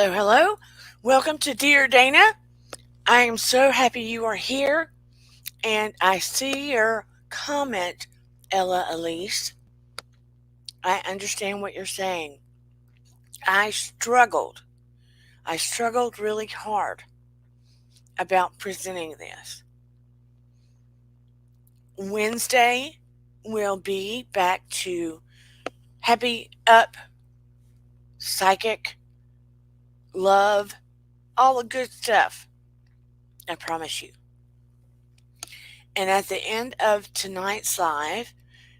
Hello, hello. Welcome to Dear Dana. I am so happy you are here, and I see your comment, Ella Elise. I understand what you're saying. I struggled. I struggled really hard about presenting this. Wednesday will be back to happy, up, psychic, love, all the good stuff. I promise you. And at the end of tonight's live,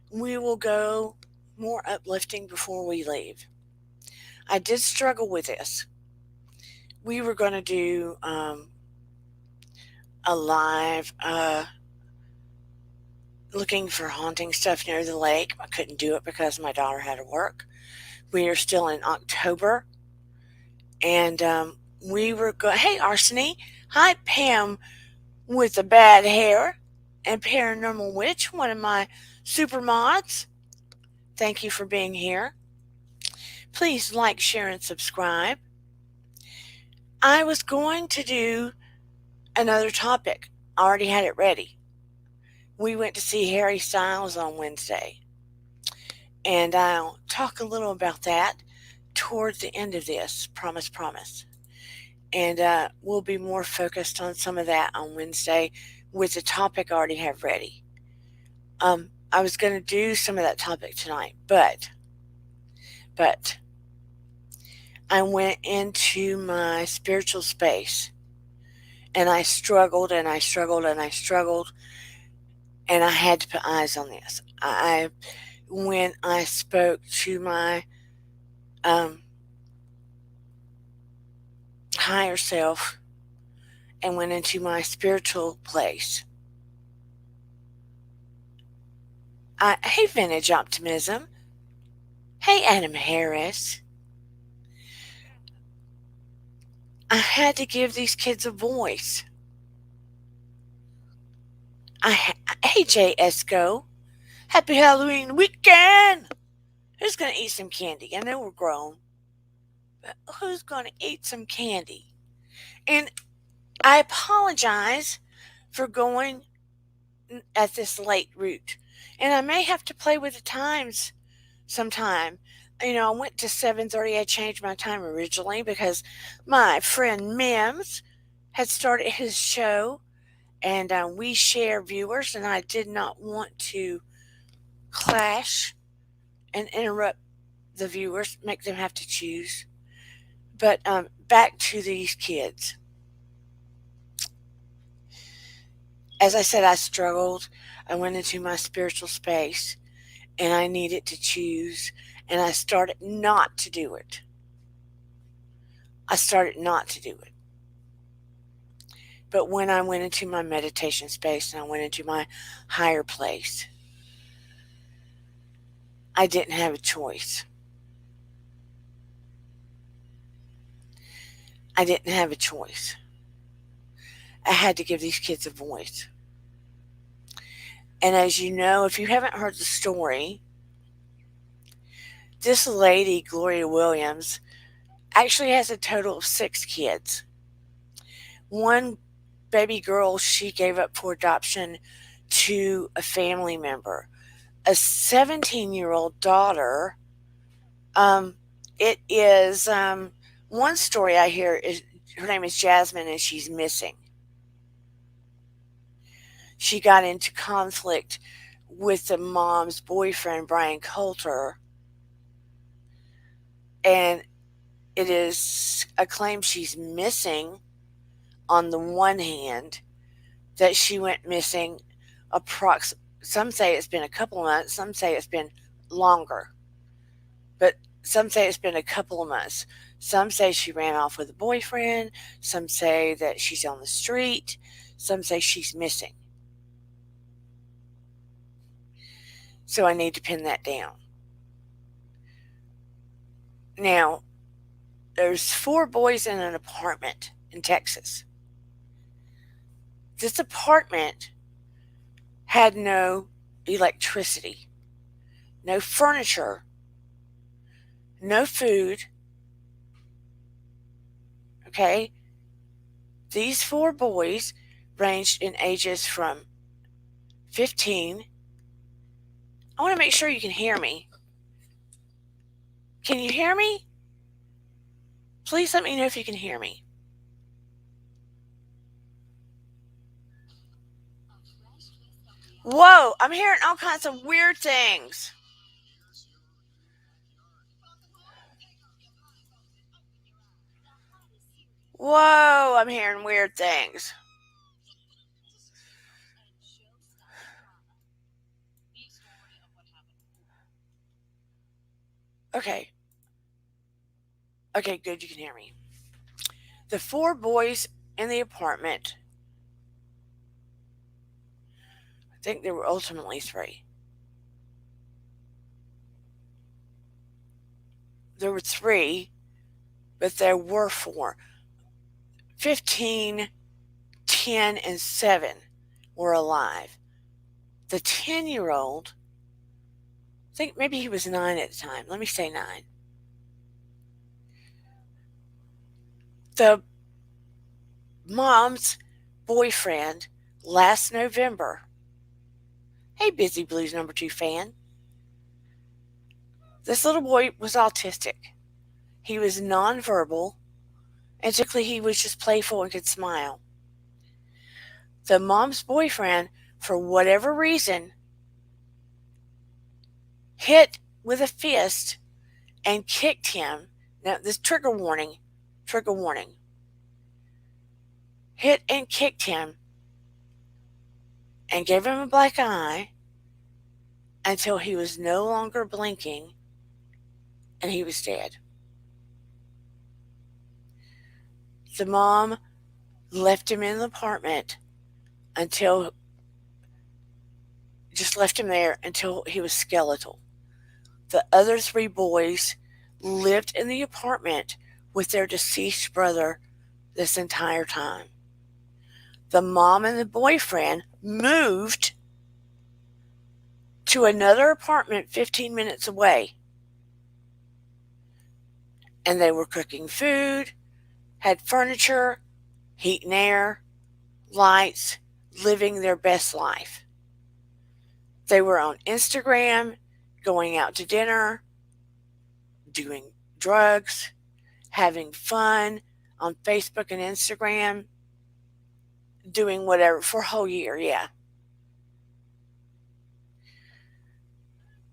we will go more uplifting before we leave. I did struggle with this. We were going to do a live looking for haunting stuff near the lake. I couldn't do it because my daughter had to work. We are still in October. And we were going, hey, Arseny. Hi, Pam with the bad hair and Paranormal Witch, one of my super mods. Thank you for being here. Please like, share, and subscribe. I was going to do another topic. I already had it ready. We went to see Harry Styles on Wednesday. And I'll talk a little about that towards the end of this. Promise, promise. And we'll be more focused on some of that on Wednesday with the topic I already have ready. I was going to do some of that topic tonight, but I went into my spiritual space and I struggled and I struggled and I struggled, and I had to put eyes on this. When I spoke to my higher self and went into my spiritual place. Hey, Vintage Optimism. Hey, Adam Harris. I had to give these kids a voice. Hey, Jay Esco. Happy Halloween weekend. Who's going to eat some candy? I know we're grown, but who's going to eat some candy? And I apologize for going at this late route. And I may have to play with the times sometime. I went to 7:30. I changed my time originally because my friend Mims had started his show, and we share viewers, and I did not want to clash and interrupt the viewers, make them have to choose. But back to these kids. As I said, I struggled. I went into my spiritual space and I needed to choose, and I started not to do it. I started not to do it. But when I went into my meditation space and I went into my higher place, I didn't have a choice. I didn't have a choice. I had to give these kids a voice. And as you know, if you haven't heard the story, this lady, Gloria Williams, actually has a total of 6 kids. One baby girl she gave up for adoption to a family member. A 17-year-old daughter. It is one story I hear is her name is Jasmine and she's missing. She got into conflict with the mom's boyfriend, Brian Coulter, and it is a claim she's missing on the one hand, that she went missing some say it's been a couple of months, some say it's been longer, but some say it's been a couple of months. Some say she ran off with a boyfriend, some say that she's on the street, some say she's missing. So I need to pin that down. Now, there's 4 boys in an apartment in Texas. This apartment had no electricity, no furniture, no food, Okay? These 4 boys ranged in ages from 15. I want to make sure you can hear me. Can you hear me? Please let me know if you can hear me. Whoa, I'm hearing all kinds of weird things. Whoa, I'm hearing weird things. Okay. Okay, good, you can hear me. The 4 boys in the apartment, I think there were ultimately 3. There were 3, but there were 4. 15, 10, and 7 were alive. The 10-year-old, I think maybe he was 9 at the time. Let me say 9. The mom's boyfriend last November. Hey, Busy Blues number 2 fan. This little boy was autistic. He was nonverbal, and typically he was just playful and could smile. The mom's boyfriend, for whatever reason, hit with a fist and kicked him. Now, this trigger warning. Hit and kicked him and gave him a black eye until he was no longer blinking and he was dead. The mom left him in the apartment just left him there until he was skeletal. The other 3 boys lived in the apartment with their deceased brother this entire time. The mom and the boyfriend moved to another apartment 15 minutes away. And they were cooking food, had furniture, heat and air, lights, living their best life. They were on Instagram, going out to dinner, doing drugs, having fun on Facebook and Instagram, doing whatever for a whole year, yeah.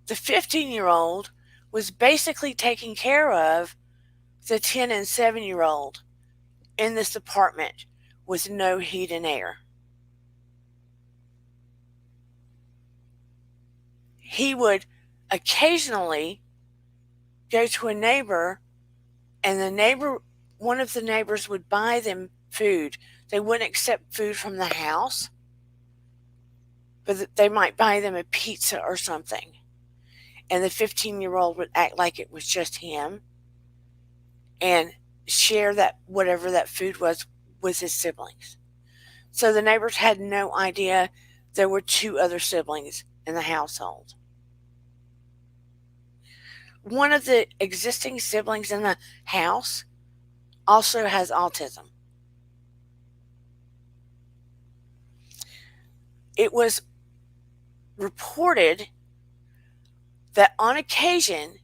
The 15-year-old was basically taking care of the 10 and 7-year-old in this apartment with no heat and air. He would occasionally go to a neighbor, and one of the neighbors would buy them food. They wouldn't accept food from the house, but they might buy them a pizza or something. And the 15-year-old would act like it was just him and share that whatever that food was with his siblings. So the neighbors had no idea there were 2 other siblings in the household. One of the existing siblings in the house also has autism. It was reported that on occasion,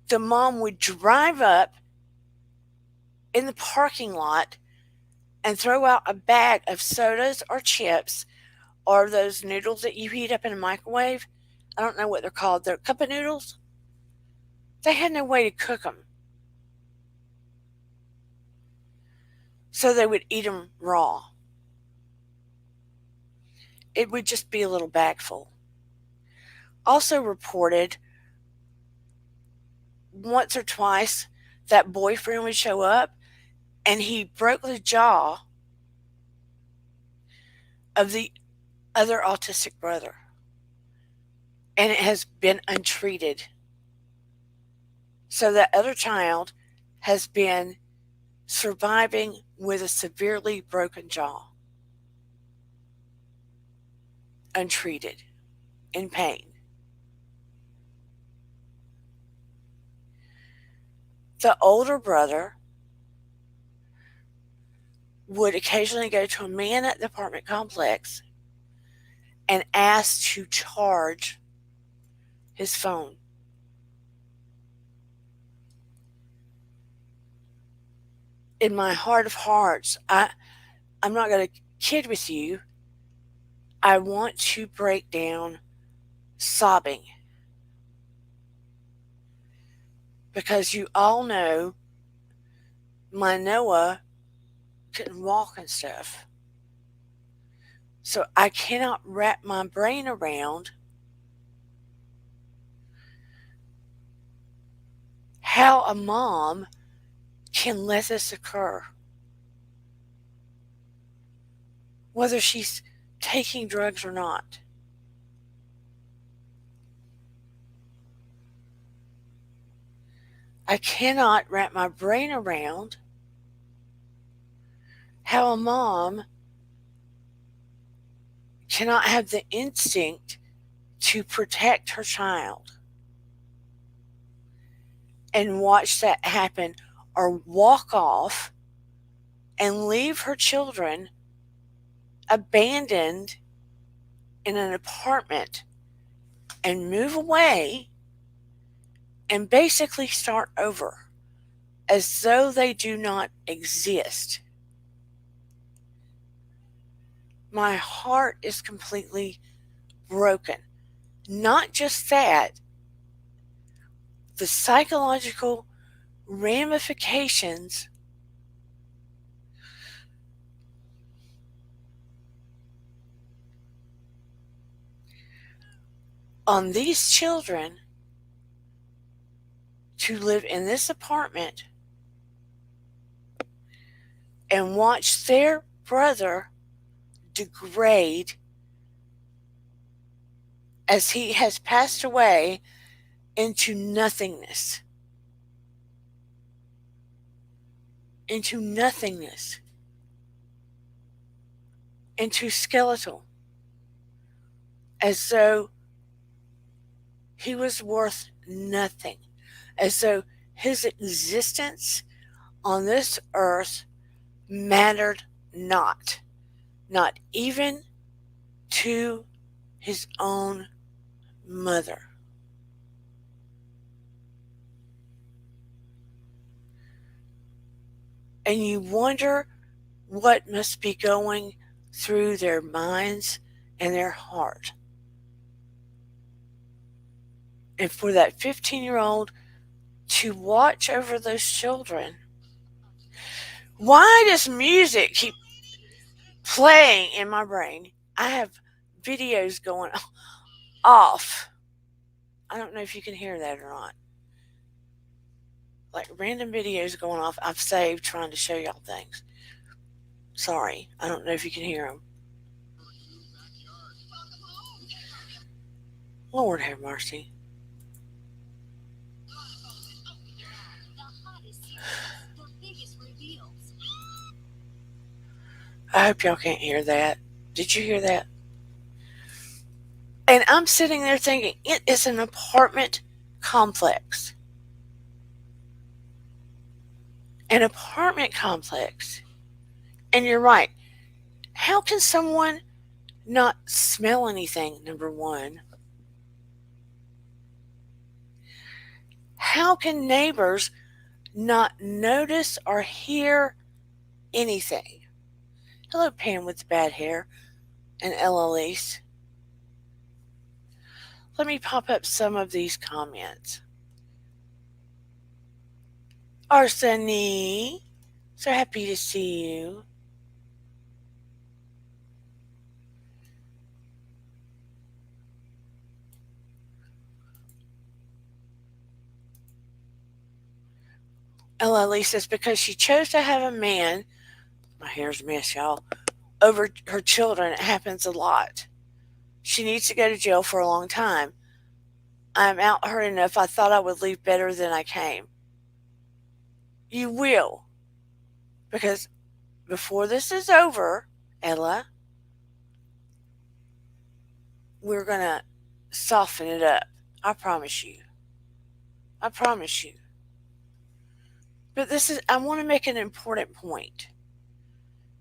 the mom would drive up in the parking lot and throw out a bag of sodas or chips or those noodles that you heat up in a microwave. I don't know what they're called. They're cup of noodles. They had no way to cook them. So they would eat them raw. It would just be a little bag full. Also reported once or twice that boyfriend would show up and he broke the jaw of the other autistic brother. And it has been untreated. So that other child has been surviving with a severely broken jaw, untreated, in pain. The older brother would occasionally go to a man at the apartment complex and ask to charge his phone. In my heart of hearts, I'm not going to kid with you. I want to break down sobbing because you all know my Noah couldn't walk and stuff. So I cannot wrap my brain around how a mom can let this occur. Whether she's taking drugs or not. I cannot wrap my brain around how a mom cannot have the instinct to protect her child and watch that happen or walk off and leave her children abandoned in an apartment and move away and basically start over as though they do not exist. My heart is completely broken. Not just that, the psychological ramifications on these children to live in this apartment and watch their brother degrade as he has passed away into nothingness. Into nothingness. Into skeletal. As though he was worth nothing. As though his existence on this earth mattered not. Not even to his own mother. And you wonder what must be going through their minds and their heart. And for that 15-year-old to watch over those children. Why does music keep playing in my brain? I have videos going off. I don't know if you can hear that or not. Like random videos going off I've saved trying to show y'all things. Sorry, I don't know if you can hear them. Lord have mercy. I hope y'all can't hear that. Did you hear that? And I'm sitting there thinking, it is an apartment complex. An apartment complex. And you're right. How can someone not smell anything, number one? How can neighbors not notice or hear anything? Hello, Pam with the bad hair and Ella Elise. Let me pop up some of these comments. Arsene, so happy to see you. Ella Elise says because she chose to have a man, my hair's a mess, y'all, over her children. It happens a lot. She needs to go to jail for a long time. I'm out hurt enough. I thought I would leave better than I came. You will. Because before this is over, Ella, we're going to soften it up. I promise you. I promise you. But I want to make an important point.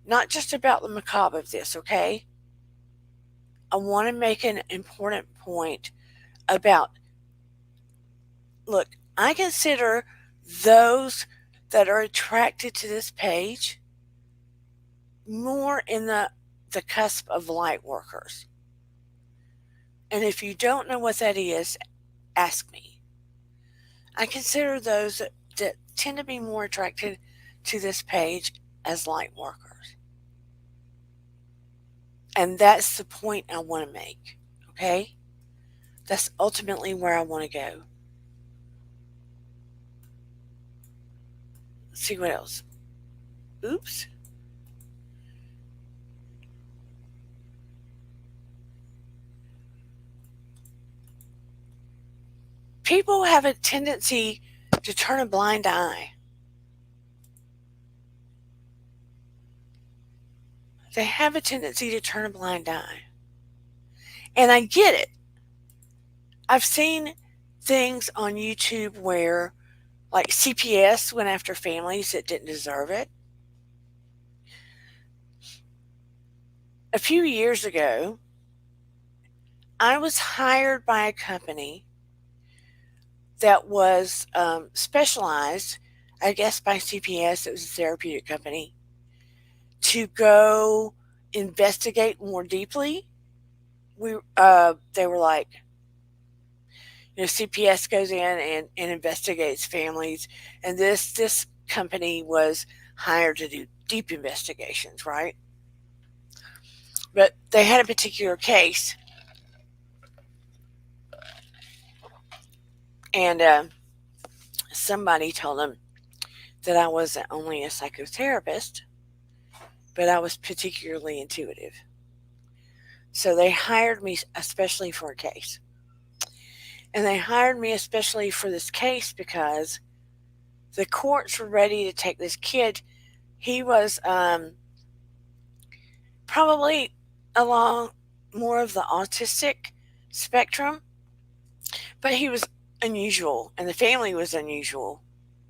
not just about the macabre of this, okay? I want to make an important point about look, I consider those that are attracted to this page more in the cusp of light workers. And if you don't know what that is, ask me. I consider those that tend to be more attracted to this page as light workers. And that's the point I want to make, okay? That's ultimately where I want to go. Let's see what else. Oops. People have a tendency to turn a blind eye. They have a tendency to turn a blind eye. And I get it. I've seen things on YouTube where, like, CPS went after families that didn't deserve it. A few years ago, I was hired by a company that was specialized, I guess by CPS, it was a therapeutic company, to go investigate more deeply. They were like, CPS goes in and investigates families, and this company was hired to do deep investigations, right? But they had a particular case, and somebody told them that I wasn't only a psychotherapist, but I was particularly intuitive. So they hired me especially for a case. And they hired me especially for this case because the courts were ready to take this kid. He was probably along more of the autistic spectrum, but he was unusual, and the family was unusual,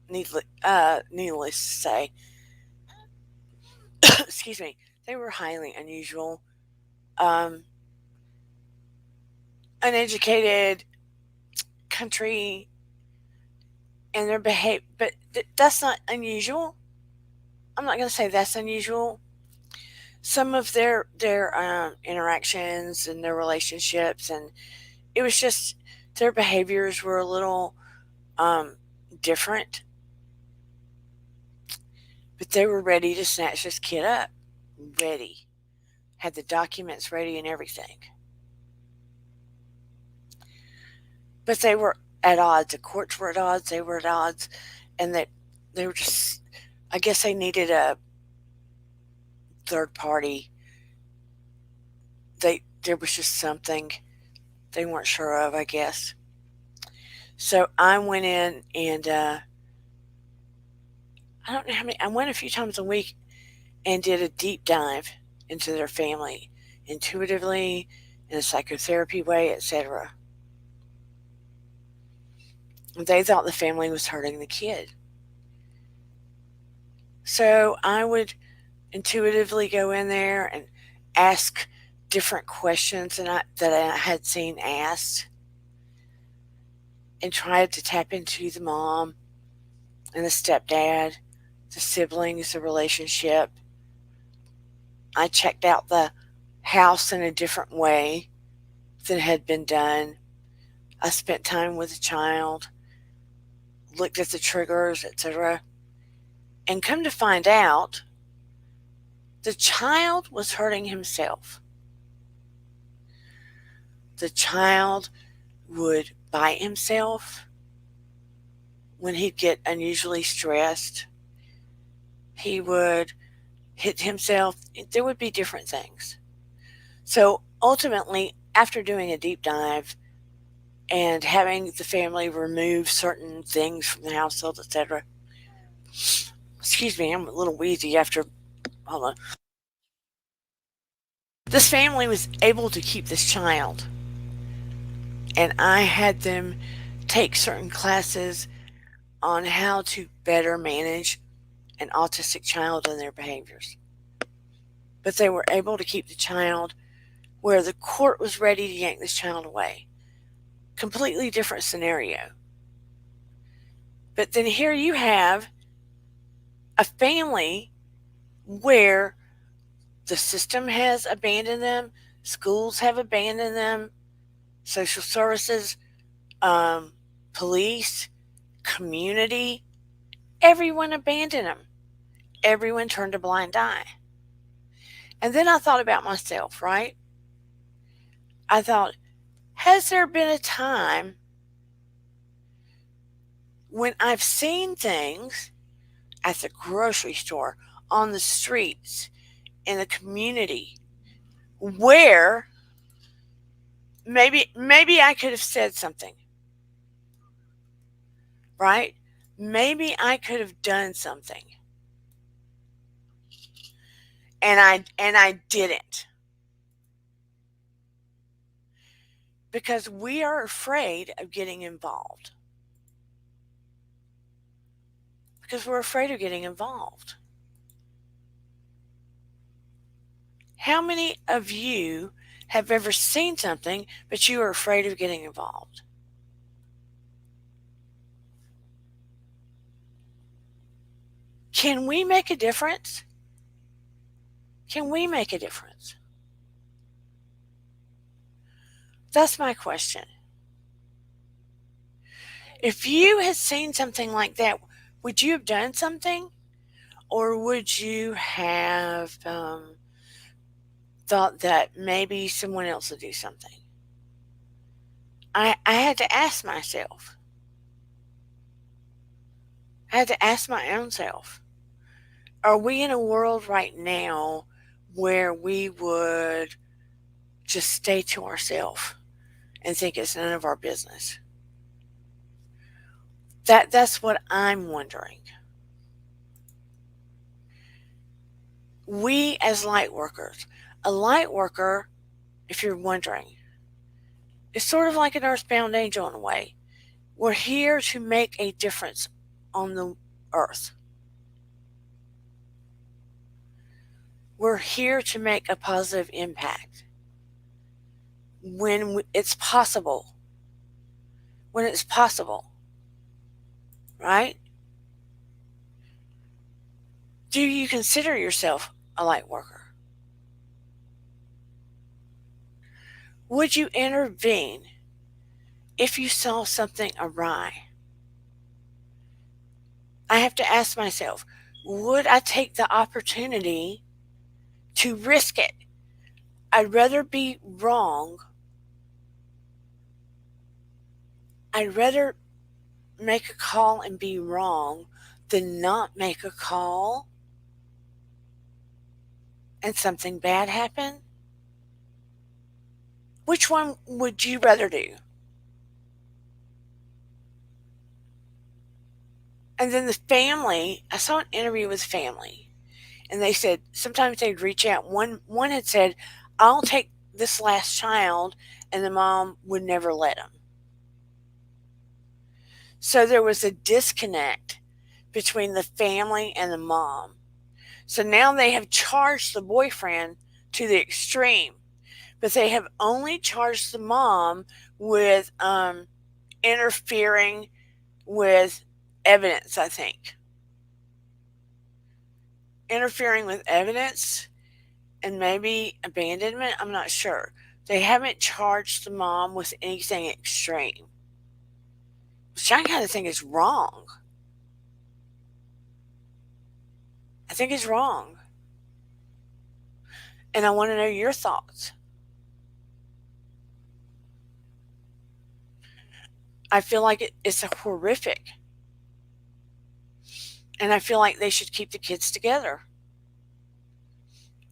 needless to say. Excuse me. They were highly unusual. Uneducated country, and their behavior, but that's not unusual. I'm not going to say that's unusual. Some of their interactions and their relationships, and it was just their behaviors were a little different. But they were ready to snatch this kid up. Ready. Had the documents ready and everything. But they were at odds. The courts were at odds. They were at odds. And they were just, I guess they needed a third party. There was just something they weren't sure of, I guess. So I went in and I don't know how many, I went a few times a week and did a deep dive into their family, intuitively, in a psychotherapy way, etc. They thought the family was hurting the kid. So I would intuitively go in there and ask different questions that I had seen asked, and tried to tap into the mom and the stepdad, the siblings, the relationship. I checked out the house in a different way than had been done. I spent time with the child, looked at the triggers, etc. And come to find out, the child was hurting himself. The child would bite himself when he'd get unusually stressed. He would hit himself. There would be different things. So ultimately, after doing a deep dive and having the family remove certain things from the household, etc. Excuse me, I'm a little wheezy after. Hold on. This family was able to keep this child, and I had them take certain classes on how to better manage an autistic child and their behaviors. but they were able to keep the child where the court was ready to yank this child away. Completely different scenario. But then here you have a family where the system has abandoned them, schools have abandoned them, social services, um, police, community, everyone abandoned them. Everyone turned a blind eye. And then I thought about myself, right? I thought, has there been a time when I've seen things at the grocery store, on the streets, in the community, where maybe I could have said something, right? Maybe I could have done something. And I didn't. Because we are afraid of getting involved. Because we're afraid of getting involved. How many of you have ever seen something, but you are afraid of getting involved? Can we make a difference? Can we make a difference? That's my question. If you had seen something like that, would you have done something? Or would you have thought that maybe someone else would do something? I had to ask myself. I had to ask my own self. Are we in a world right now where we would just stay to ourselves and think it's none of our business? That's what I'm wondering. We as light workers, a light worker, if you're wondering, is sort of like an earthbound angel in a way. We're here to make a difference on the earth. We're here to make a positive impact when it's possible. When it's possible, right? Do you consider yourself a light worker? Would you intervene if you saw something awry? I have to ask myself, would I take the opportunity to risk it? I'd rather be wrong. I'd rather make a call and be wrong than not make a call and something bad happen. Which one would you rather do? And then the family, I saw an interview with family, and they said sometimes they'd reach out. One had said, I'll take this last child, and the mom would never let him. So there was a disconnect between the family and the mom. So now they have charged the boyfriend to the extreme, but they have only charged the mom with interfering with evidence, I think. Interfering with evidence and maybe abandonment, I'm not sure. They haven't charged the mom with anything extreme, which I kind of think is wrong. I think it's wrong. And I want to know your thoughts. I feel like it's a horrific. And I feel like they should keep the kids together.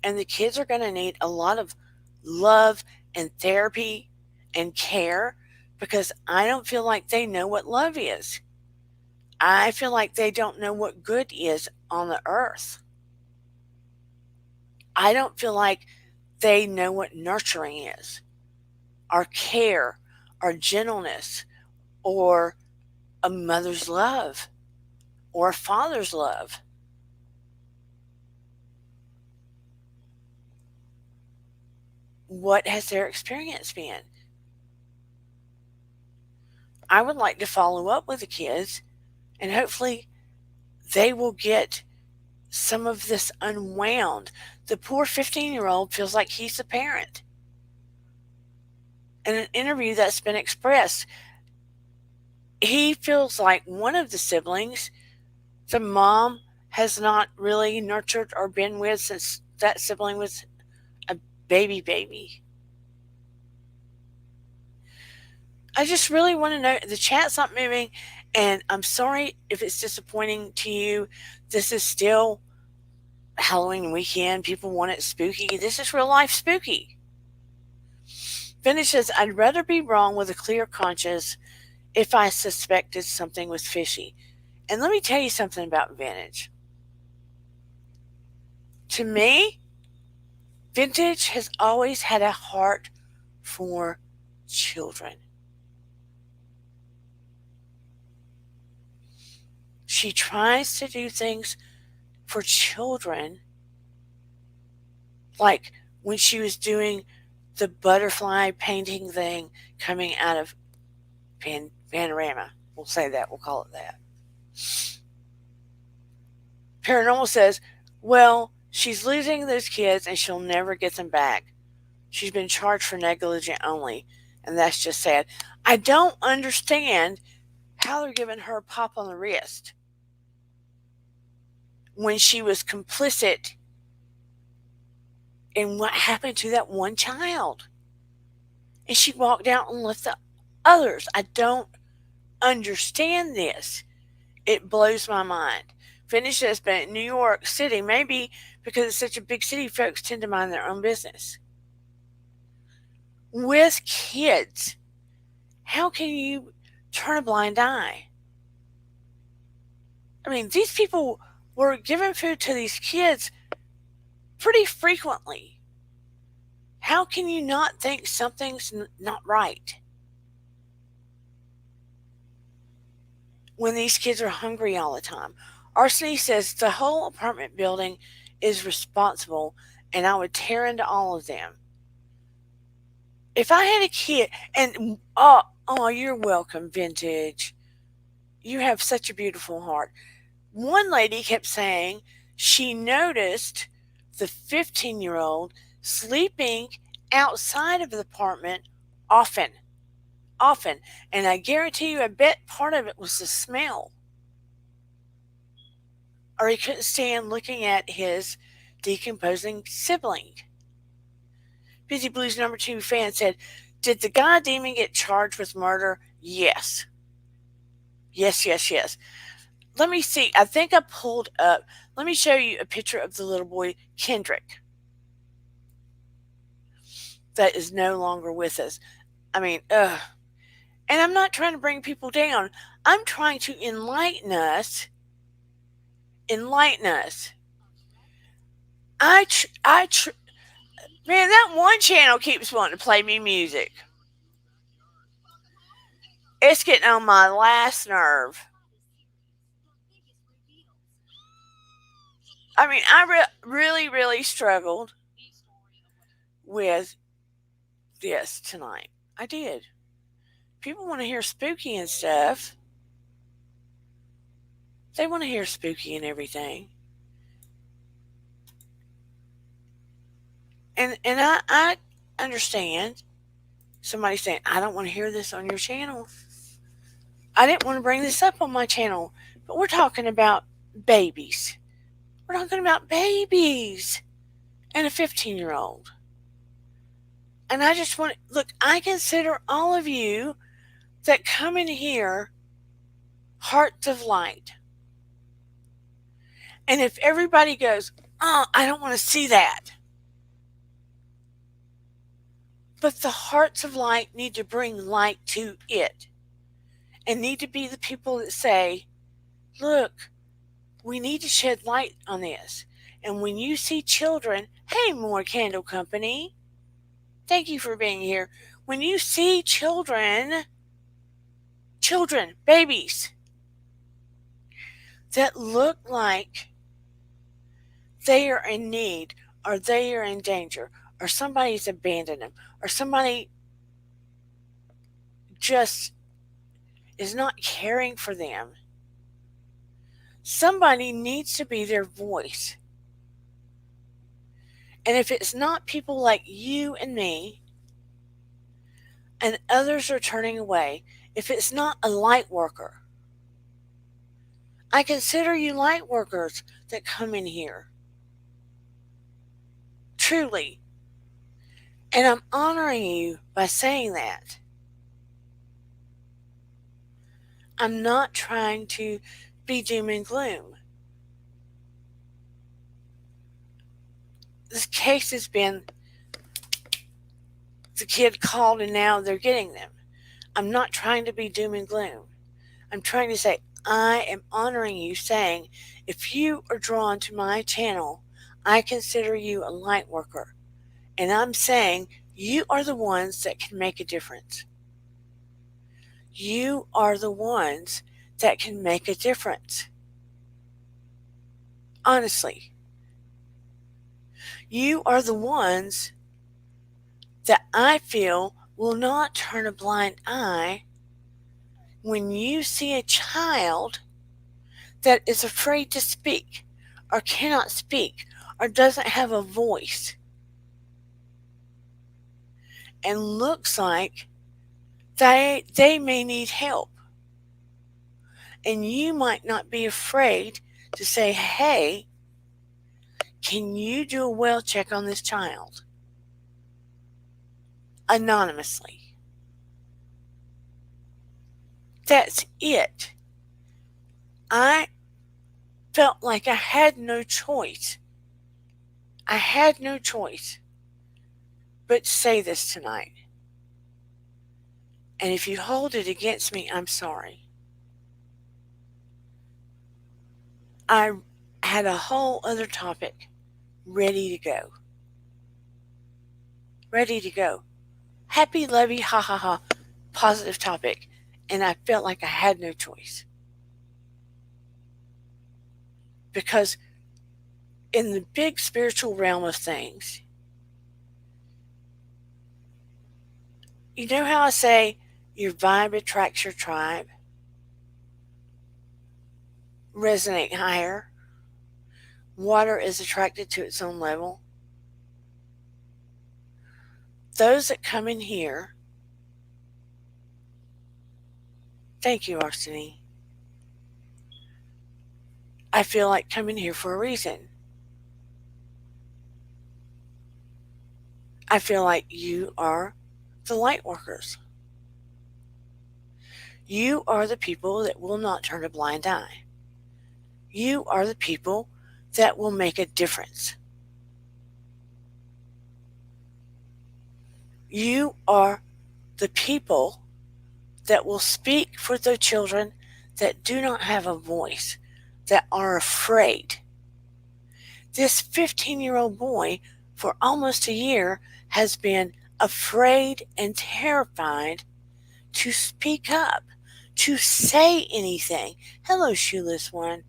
And the kids are going to need a lot of love and therapy and care because I don't feel like they know what love is. I feel like they don't know what good is on the earth. I don't feel like they know what nurturing is, or care, or gentleness, or a mother's love, or a father's love. what has their experience been? I would like to follow up with the kids, and hopefully they will get some of this unwound. The poor 15-year-old feels like he's the parent. In an interview that's been expressed, he feels like one of the siblings, the mom has not really nurtured or been with since that sibling was a baby. I just really want to know. The chat's not moving, and I'm sorry if it's disappointing to you. This is still Halloween weekend. People want it spooky. This is real life spooky. Vintage says, I'd rather be wrong with a clear conscience if I suspected something was fishy. And let me tell you something about Vintage. To me, Vintage has always had a heart for children. She tries to do things for children, like when she was doing the butterfly painting thing coming out of Panorama. We'll say that. We'll call it that. Paranormal says, well, she's losing those kids and she'll never get them back. She's been charged for negligent only, and that's just sad. I don't understand how they're giving her a pop on the wrist when she was complicit in what happened to that one child. And she walked out and left the others. I don't understand this. It blows my mind. Finish this, but in New York City, maybe because it's such a big city, folks tend to mind their own business. With kids, how can you turn a blind eye? I mean, these people were giving food to these kids pretty frequently. How can you not think something's not right when these kids are hungry all the time? Arseny says the whole apartment building is responsible, and I would tear into all of them. If I had a kid, and you're welcome, Vintage. You have such a beautiful heart. One lady kept saying she noticed the 15-year-old sleeping outside of the apartment often. And I guarantee you, I bet part of it was the smell. Or he couldn't stand looking at his decomposing sibling. Busy Blues number 2 fan said, did the guy demon get charged with murder? Yes. Yes. Let me see. I think I pulled up. Let me show you a picture of the little boy, Kendrick, that is no longer with us. I mean, ugh. And I'm not trying to bring people down. I'm trying to enlighten us. Man, that one channel keeps wanting to play me music. It's getting on my last nerve. I mean, I really struggled with this tonight. I did. People want to hear spooky and stuff. They want to hear spooky and everything. And I understand somebody saying, I don't want to hear this on your channel. I didn't want to bring this up on my channel, but we're talking about babies. We're talking about babies and a 15-year-old. And I just want to, look, I consider all of you that come in here hearts of light. And if everybody goes, I don't want to see that. But the hearts of light need to bring light to it. And need to be the people that say, look, we need to shed light on this. And when you see children, hey, More Candle Company, thank you for being here. When you see children, babies, that look like they are in need, or they are in danger, or somebody's abandoned them, or somebody just is not caring for them. Somebody needs to be their voice. And if it's not people like you and me, and others are turning away, if it's not a light worker, I consider you light workers that come in here. Truly. And I'm honoring you by saying that. I'm not trying to be doom and gloom. This case has been the kid called and now they're getting them. I'm not trying to be doom and gloom. I'm trying to say, I am honoring you, saying, if you are drawn to my channel, I consider you a light worker. And I'm saying, you are the ones that can make a difference. You are the ones that can make a difference. Honestly. You are the ones that I feel will not turn a blind eye when you see a child that is afraid to speak or cannot speak or doesn't have a voice and looks like they may need help. And you might not be afraid to say, hey, can you do a well check on this child? Anonymously. That's it. I felt like I had no choice. I had no choice but to say this tonight. And if you hold it against me, I'm sorry. I had a whole other topic ready to go. Ready to go. Happy, lovey, ha ha ha, positive topic. And I felt like I had no choice. Because in the big spiritual realm of things, you know how I say your vibe attracts your tribe? Resonate higher. Water is attracted to its own level. Those that come in here, thank you, Arseny. I feel like coming here for a reason. I feel like you are the light workers. You are the people that will not turn a blind eye. You are the people that will make a difference. You are the people that will speak for the children that do not have a voice, that are afraid. This 15-year-old boy for almost a year has been afraid and terrified to speak up, to say anything. Hello, shoeless one.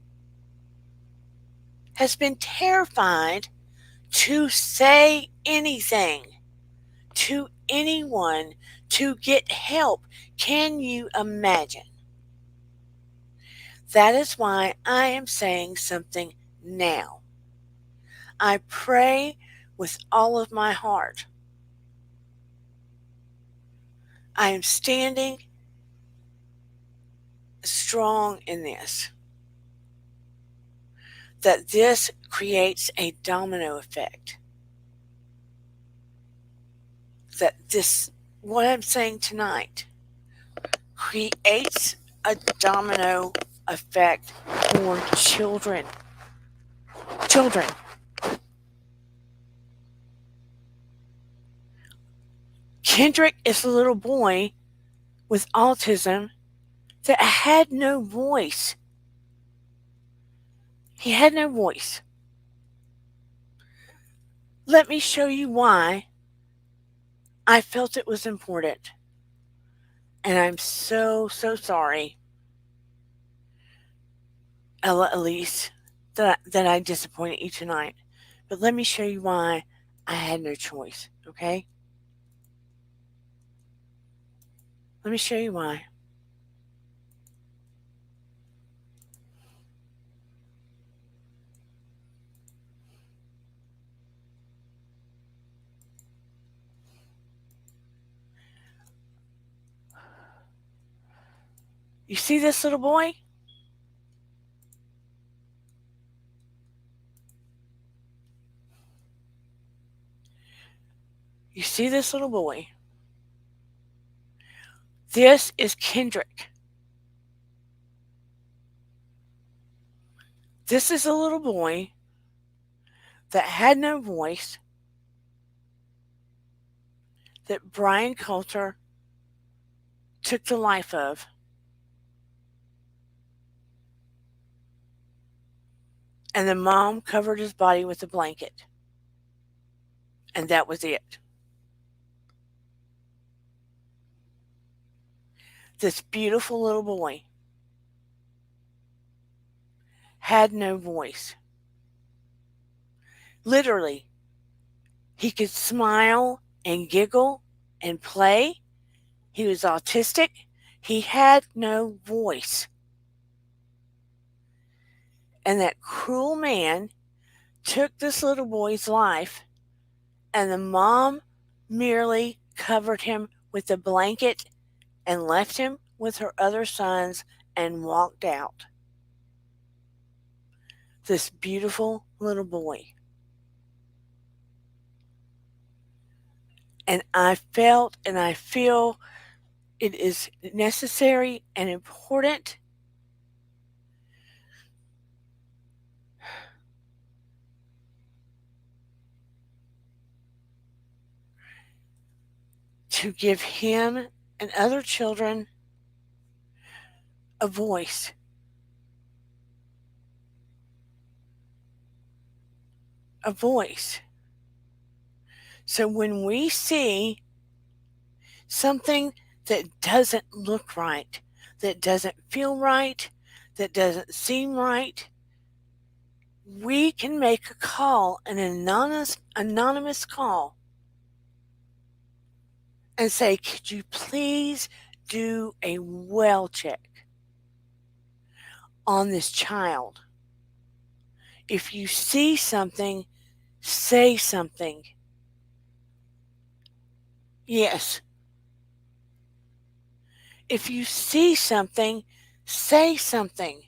Has been terrified to say anything to anyone, to get help. Can you imagine? That is why I am saying something now. I pray with all of my heart. I am standing strong in this. That this creates a domino effect. That this, what I'm saying tonight, creates a domino effect for children. Children. Kendrick is a little boy with autism that had no voice. He had no voice. Let me show you why I felt it was important. And I'm so sorry, Ella Elise, that I disappointed you tonight. But let me show you why I had no choice, okay? Let me show you why. You see this little boy? You see this little boy? This is Kendrick. This is a little boy that had no voice, that Brian Coulter took the life of. And the mom covered his body with a blanket. And that was it. This beautiful little boy had no voice. Literally, he could smile and giggle and play. He was autistic. He had no voice. And that cruel man took this little boy's life, and the mom merely covered him with a blanket and left him with her other sons and walked out. This beautiful little boy. And I felt and I feel it is necessary and important to give him and other children a voice. A voice. So when we see something that doesn't look right, that doesn't feel right, that doesn't seem right, we can make a call, an anonymous call, and say, could you please do a well check on this child? If you see something, say something. Yes. If you see something, say something.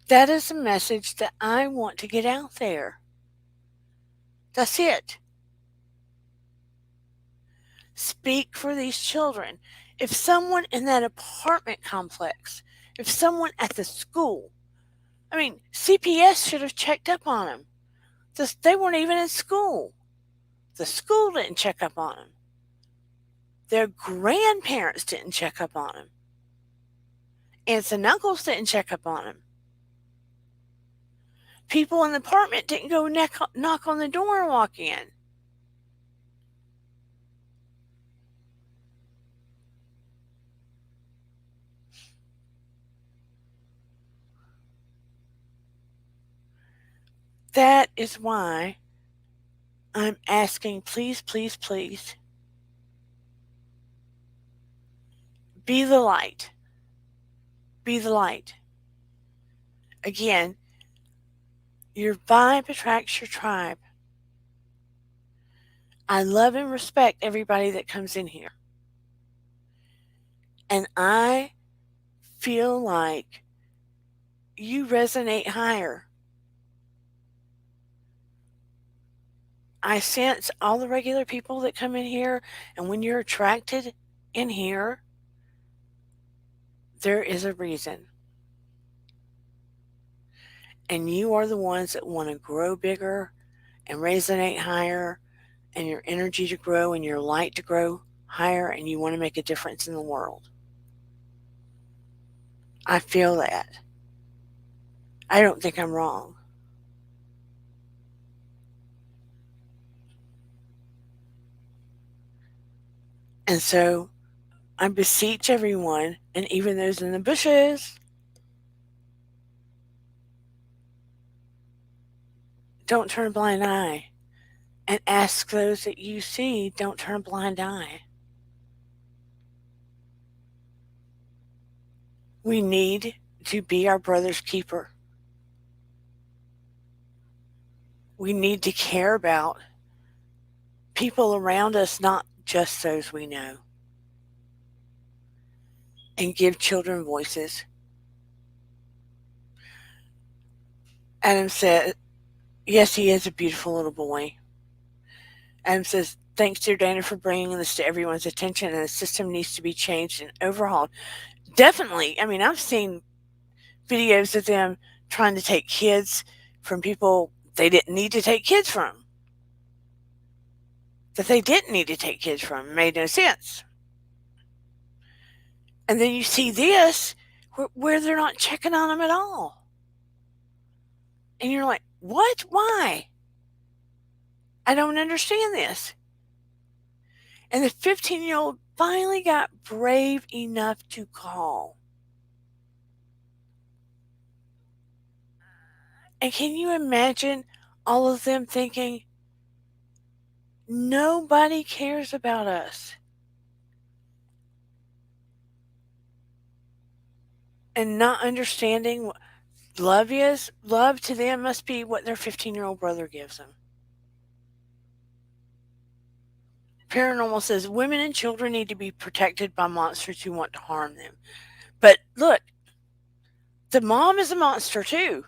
That is a message that I want to get out there. That's it. Speak for these children. If someone in that apartment complex, if someone at the school, I mean, CPS should have checked up on them. They weren't even in school. The school didn't check up on them. Their grandparents didn't check up on them. Aunts and uncles didn't check up on them. People in the apartment didn't go knock on the door and walk in. That is why I'm asking, please, please, please, be the light. Be the light. Again, your vibe attracts your tribe. I love and respect everybody that comes in here. And I feel like you resonate higher. I sense all the regular people that come in here, and when you're attracted in here, there is a reason. And you are the ones that want to grow bigger and resonate higher, and your energy to grow and your light to grow higher, and you want to make a difference in the world. I feel that. I don't think I'm wrong. And so I beseech everyone, and even those in the bushes, don't turn a blind eye. And ask those that you see, don't turn a blind eye. We need to be our brother's keeper. We need to care about people around us, not just those we know, and give children voices. Adam said, yes, he is a beautiful little boy. Adam says, thanks, dear Dana, for bringing this to everyone's attention, and the system needs to be changed and overhauled. Definitely. I mean, I've seen videos of them trying to take kids from people they didn't need to take kids from. That they didn't need to take kids from. It made no sense. And then you see this where they're not checking on them at all. And you're like, what? Why? I don't understand this. And the 15-year-old finally got brave enough to call. And can you imagine all of them thinking, nobody cares about us? And not understanding what love is? Love to them must be what their 15-year-old brother gives them. Paranormal says women and children need to be protected by monsters who want to harm them. But look, the mom is a monster too.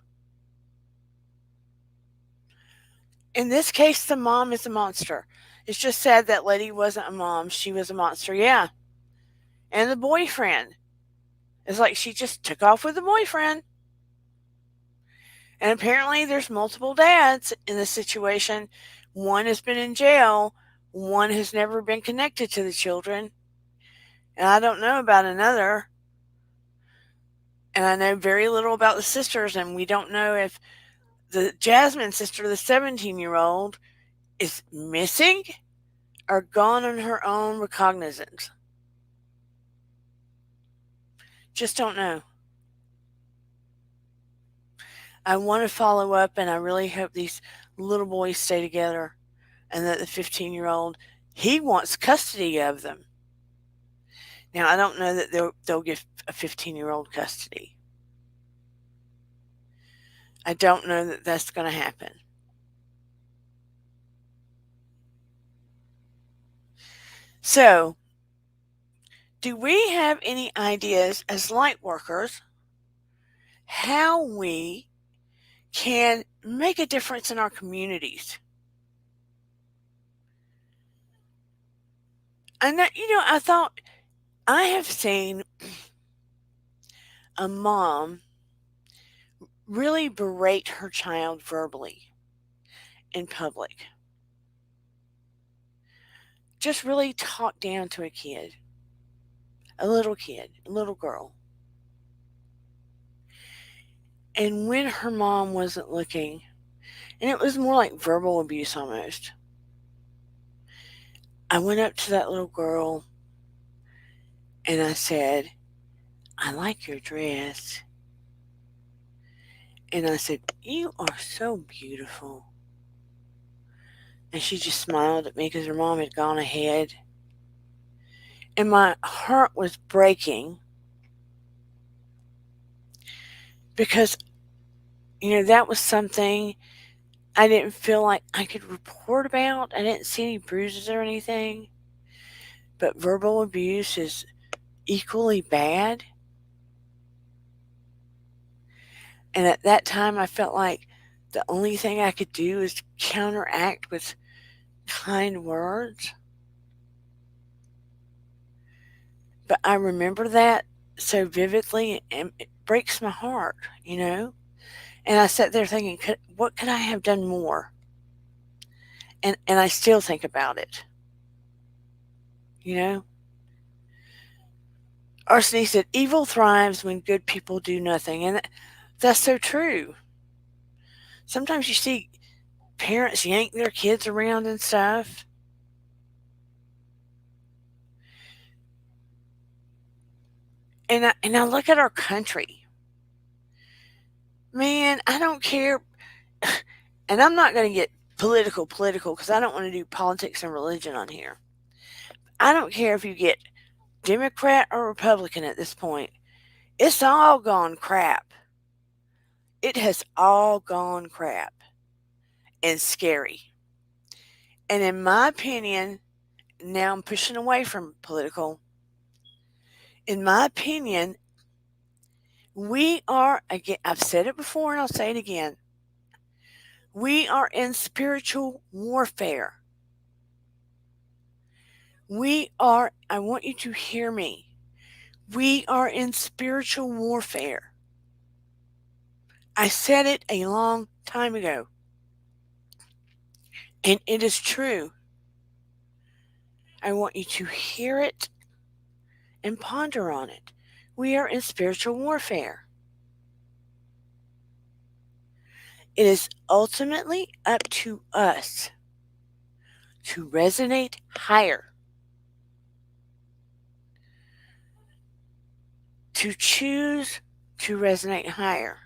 In this case, the mom is a monster. It's just sad that lady wasn't a mom. She was a monster, yeah. And the boyfriend. It's like she just took off with the boyfriend. And apparently there's multiple dads in this situation. One has been in jail. One has never been connected to the children. And I don't know about another. And I know very little about the sisters, and we don't know if the Jasmine sister, the 17-year-old, is missing or gone on her own recognizance. Just don't know. I want to follow up, and I really hope these little boys stay together and that the 15-year-old, he wants custody of them. Now, I don't know that they'll give a 15-year-old custody. I don't know that that's going to happen. So, do we have any ideas as light workers how we can make a difference in our communities? And that, I thought I have seen a mom really berate her child verbally in public. Just really talk down to a kid, a little girl. And when her mom wasn't looking, and it was more like verbal abuse almost, I went up to that little girl and I said, I like your dress. And I said, you are so beautiful. And she just smiled at me because her mom had gone ahead. And my heart was breaking because, that was something I didn't feel like I could report about. I didn't see any bruises or anything. But verbal abuse is equally bad. And at that time, I felt like the only thing I could do is counteract with kind words. But I remember that so vividly, and it breaks my heart. And I sat there thinking, what could I have done more? And I still think about it. You know? Arseny said, evil thrives when good people do nothing. And that's so true. Sometimes you see parents yank their kids around and stuff. And I look at our country. Man, I don't care. And I'm not going to get political, because I don't want to do politics and religion on here. I don't care if you get Democrat or Republican at this point. It's all gone crap. It has all gone crap and scary. And in my opinion, now I'm pushing away from political. In my opinion, we are, again, I've said it before and I'll say it again. We are in spiritual warfare. I want you to hear me. We are in spiritual warfare. I said it a long time ago. And it is true. I want you to hear it and ponder on it. We are in spiritual warfare. It is ultimately up to us to resonate higher, to choose to resonate higher,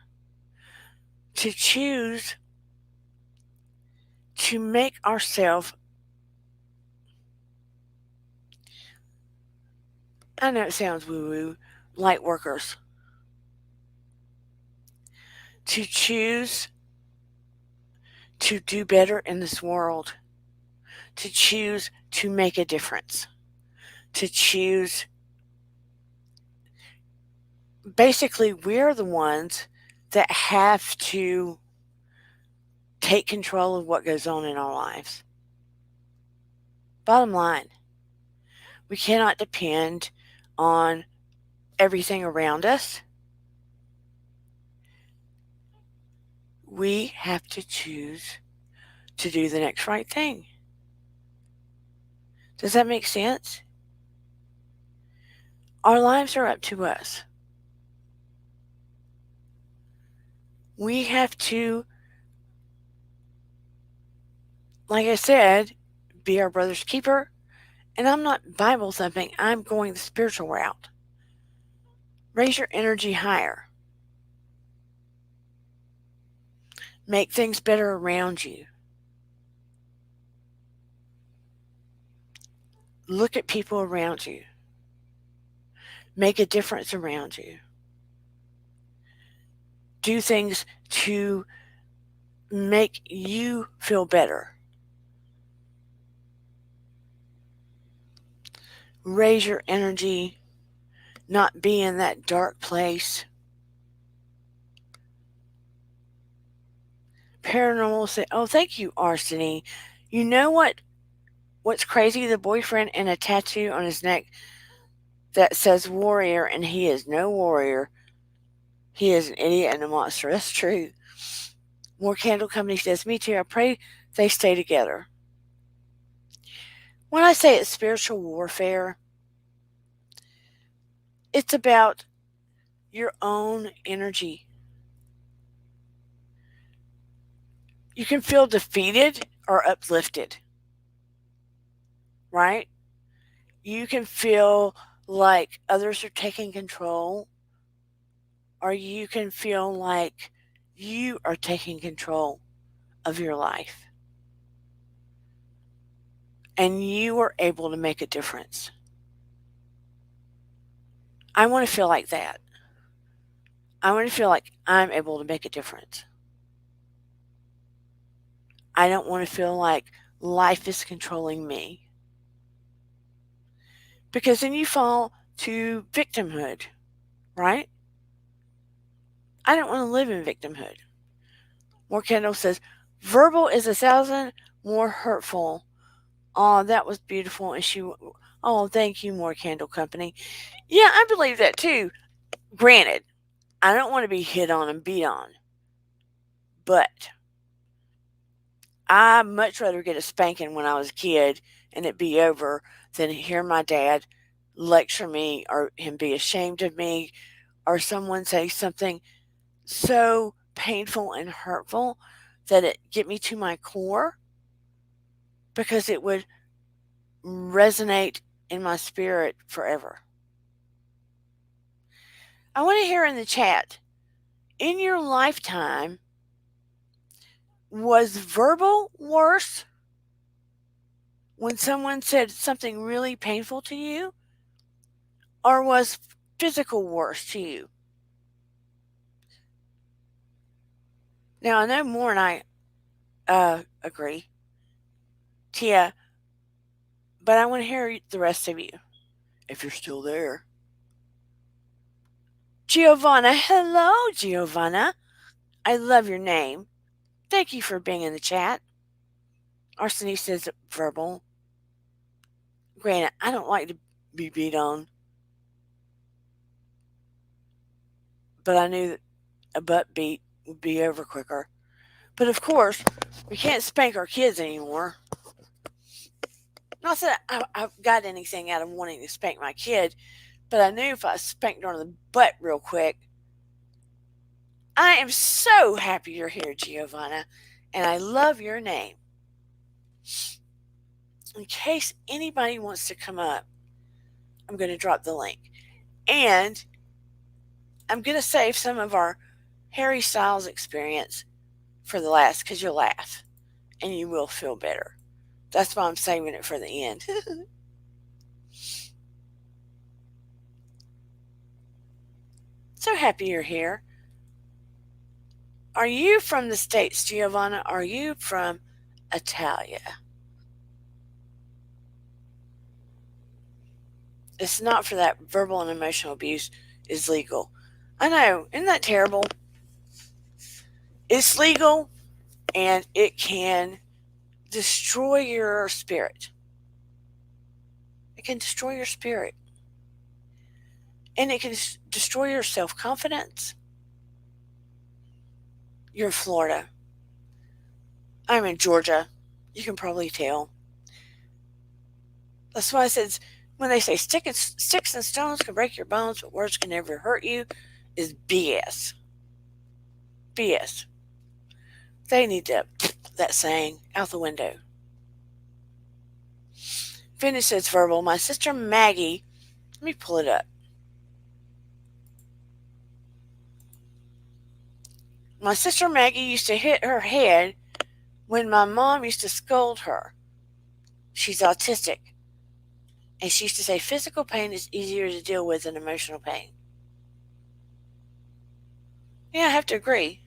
to choose to make ourselves, I know it sounds woo woo, light workers, to choose to do better in this world, to choose to make a difference, to choose. Basically, we're the ones that have to take control of what goes on in our lives. Bottom line, we cannot depend on everything around us. We have to choose to do the next right thing. Does that make sense? Our lives are up to us. We have to, like I said, be our brother's keeper. And I'm not Bible thumping, I'm going the spiritual route. Raise your energy higher. Make things better around you. Look at people around you. Make a difference around you. Do things to make you feel better. Raise your energy, not be in that dark place. Paranormal will say, oh, thank you, Arseny. You know what's crazy? The boyfriend and a tattoo on his neck that says warrior, and he is no warrior. He is an idiot and a monster. That's true. More Candle Company says, me too. I pray they stay together. When I say it's spiritual warfare, it's about your own energy. You can feel defeated or uplifted, right? You can feel like others are taking control, or you can feel like you are taking control of your life and you are able to make a difference. I want to feel like that. I want to feel like I'm able to make a difference. I don't want to feel like life is controlling me. Because then you fall to victimhood, right? I don't want to live in victimhood. More Kendall says, verbal is 1,000 more hurtful. Oh, that was beautiful. And oh, thank you, More Candle Company. Yeah, I believe that too. Granted, I don't want to be hit on and beat on, but I much rather get a spanking when I was a kid and it be over than hear my dad lecture me or him be ashamed of me or someone say something so painful and hurtful that it get me to my core, because it would resonate in my spirit forever. I want to hear in the chat, in your lifetime, Was verbal worse when someone said something really painful to you? Or was physical worse to you? Now, I know more and I agree. Tia, but I want to hear the rest of you, if you're still there. Giovanna, hello, Giovanna. I love your name. Thank you for being in the chat. Arseny says verbal. Granted, I don't like to be beat on, but I knew that a butt beat would be over quicker. But of course, we can't spank our kids anymore. Not that I've got anything out of wanting to spank my kid, but I knew if I spanked her on the butt real quick. I am so happy you're here, Giovanna, and I love your name. In case anybody wants to come up, I'm going to drop the link. And I'm going to save some of our Harry Styles experience for the last, because you'll laugh and you will feel better. That's why I'm saving it for the end. So happy you're here. Are you from the States, Giovanna? Are you from Italia? It's not for that verbal and emotional abuse is legal. I know, isn't that terrible? It's legal and it can destroy your spirit. It can destroy your spirit. And it can destroy your self-confidence. You're in Florida. I'm in Georgia. You can probably tell. That's why I said when they say sticks and stones can break your bones, but words can never hurt you, is BS. BS. They need that saying out the window. Finish says verbal. My sister Maggie, let me pull it up. My sister Maggie used to hit her head when my mom used to scold her. She's autistic. And she used to say physical pain is easier to deal with than emotional pain. Yeah, I have to agree.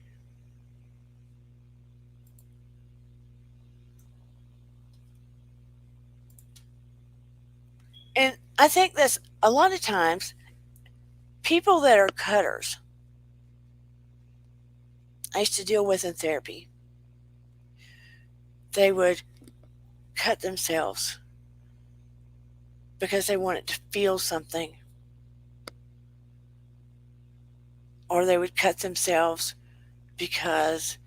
And I think that's a lot of times people that are cutters, I used to deal with in therapy. They would cut themselves because they wanted to feel something. Or they would cut themselves because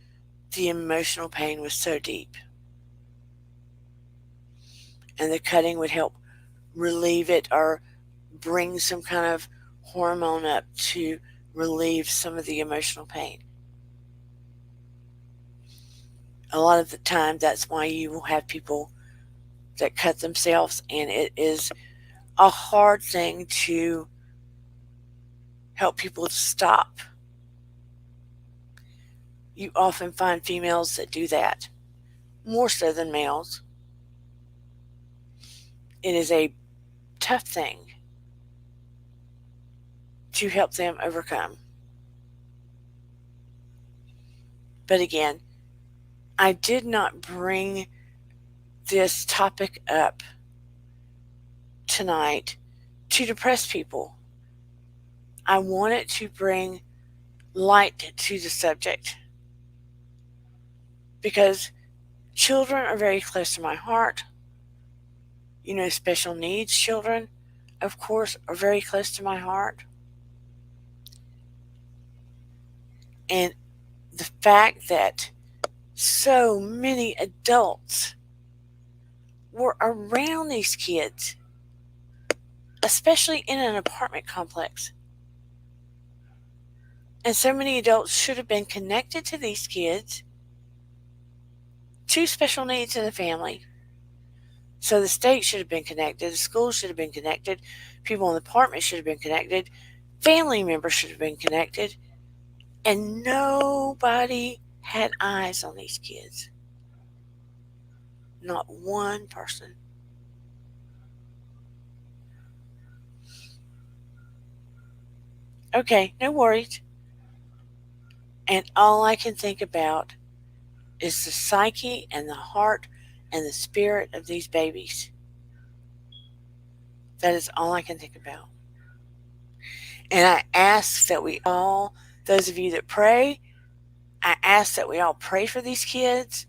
the emotional pain was so deep. And the cutting would help relieve it or bring some kind of hormone up to relieve some of the emotional pain. A lot of the time, that's why you will have people that cut themselves, and it is a hard thing to help people to stop. You often find females that do that, more so than males. It is a tough thing to help them overcome. But again, I did not bring this topic up tonight to depress people. I wanted to bring light to the subject because children are very close to my heart. You know, special needs children, of course, are very close to my heart. And the fact that so many adults were around these kids, especially in an apartment complex. And so many adults should have been connected to these kids, to special needs in the family. So the state should have been connected, the schools should have been connected, people in the apartment should have been connected, family members should have been connected, and nobody had eyes on these kids. Not one person. Okay, no worries. And all I can think about is the psyche and the heart and the spirit of these babies. That is all I can think about. And I ask that we all, those of you that pray, I ask that we all pray for these kids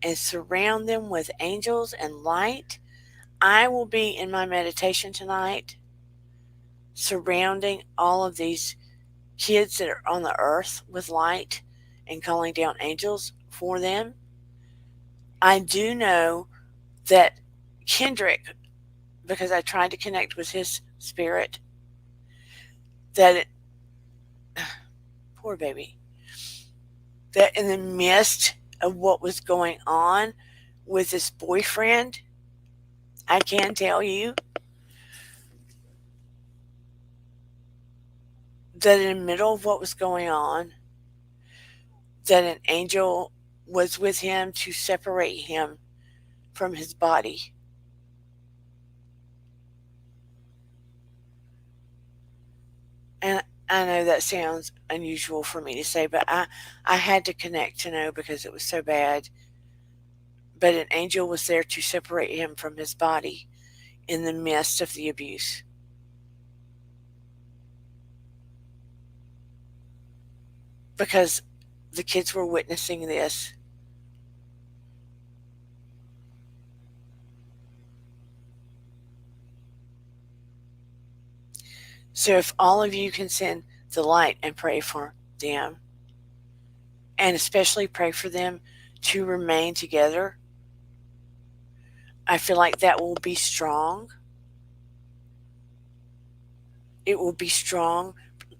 and surround them with angels and light. I will be in my meditation tonight surrounding all of these kids that are on the earth with light and calling down angels for them. I do know that Kendrick, because I tried to connect with his spirit, that it, poor baby, that in the midst of what was going on with his boyfriend, I can tell you that in the middle of what was going on, that an angel was with him to separate him from his body. And I know that sounds unusual for me to say, but I had to connect to know because it was so bad. But an angel was there to separate him from his body in the midst of the abuse. Because the kids were witnessing this. So if all of you can send the light and pray for them, and especially pray for them to remain together, I feel like that will be strong. It will be strong.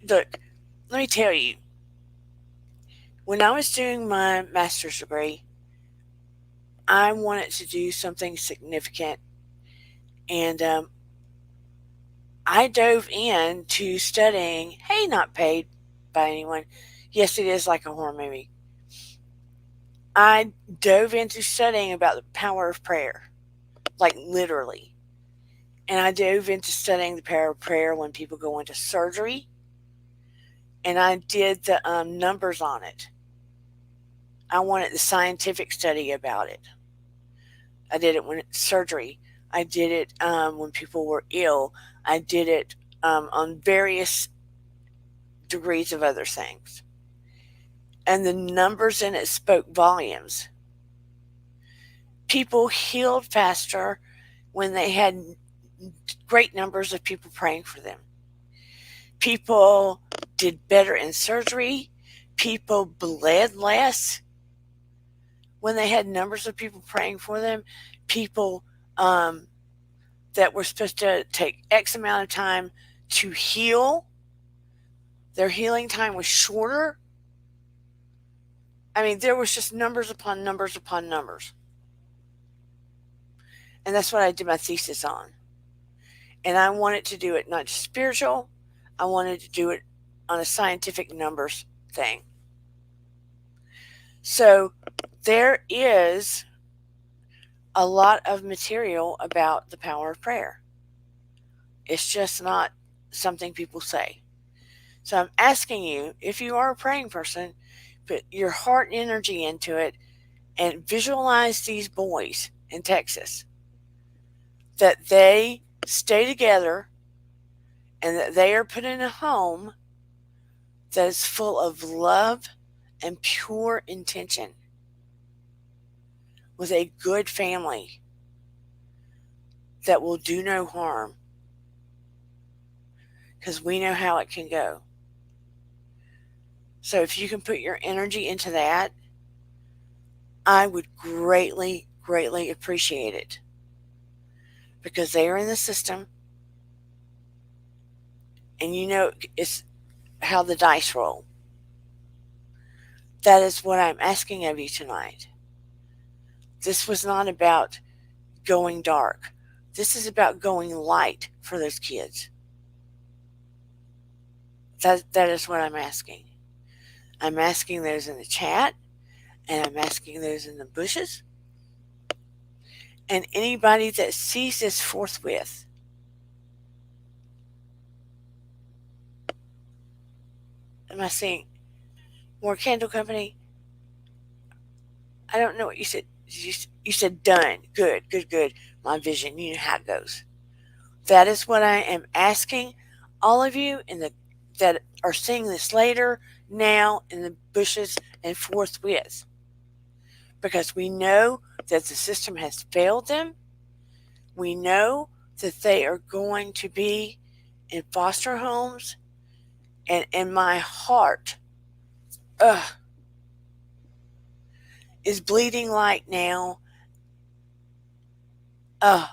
Look, let me tell you, when I was doing my master's degree, I wanted to do something significant. And I dove into studying, hey, not paid by anyone. Yes, it is like a horror movie. I dove into studying about the power of prayer, like literally. And I dove into studying the power of prayer when people go into surgery. And I did the numbers on it. I wanted the scientific study about it. I did it when it's surgery. I did it when people were ill. I did it on various degrees of other things. And the numbers in it spoke volumes. People healed faster when they had great numbers of people praying for them. People did better in surgery. People bled less when they had numbers of people praying for them. People that were supposed to take X amount of time to heal, their healing time was shorter. I mean, there was just numbers upon numbers upon numbers. And that's what I did my thesis on. And I wanted to do it not just spiritual, I wanted to do it on a scientific numbers thing. So there is a lot of material about the power of prayer. It's just not something people say. So I'm asking you, if you are a praying person, put your heart and energy into it and visualize these boys in Texas, that they stay together and that they are put in a home that is full of love and pure intention with a good family that will do no harm, because we know how it can go. So if you can put your energy into that, I would greatly, greatly appreciate it, because they are in the system, and you know it's how the dice roll. That is what I'm asking of you tonight. This was not about going dark. This is about going light for those kids. That is what I'm asking. I'm asking those in the chat. And I'm asking those in the bushes and anybody that sees this forthwith. Am I seeing more candle company? I don't know what you said. You said done. Good, good, good. My vision. You know how it goes. That is what I am asking all of you in the that are seeing this later, now in the bushes and forthwith. Because we know that the system has failed them. We know that they are going to be in foster homes. And in my heart, ugh, is bleeding like now. Oh,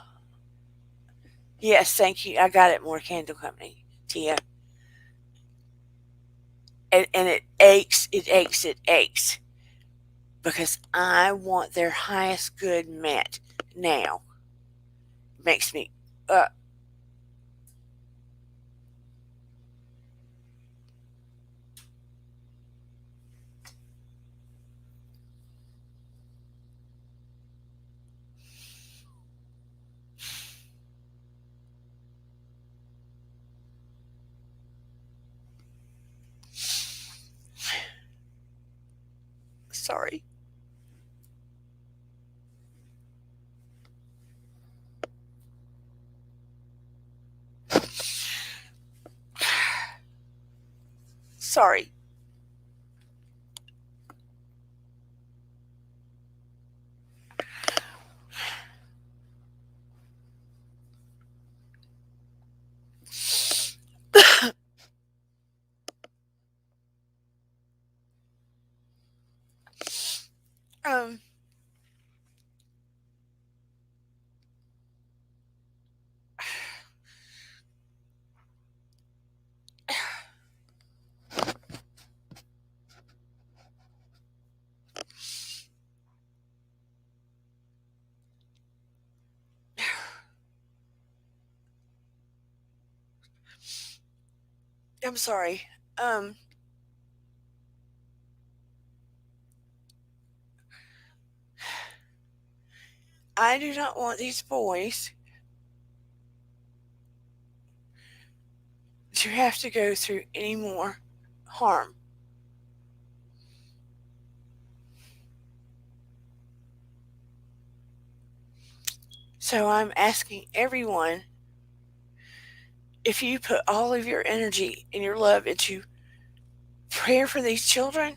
yes, thank you. I got it, more candle company, Tia. And it aches, it aches, it aches. Because I want their highest good met now. It makes me, uh, sorry. Sorry. um, I'm sorry. Um, I do not want these boys to have to go through any more harm. So I'm asking everyone, if you put all of your energy and your love into prayer for these children,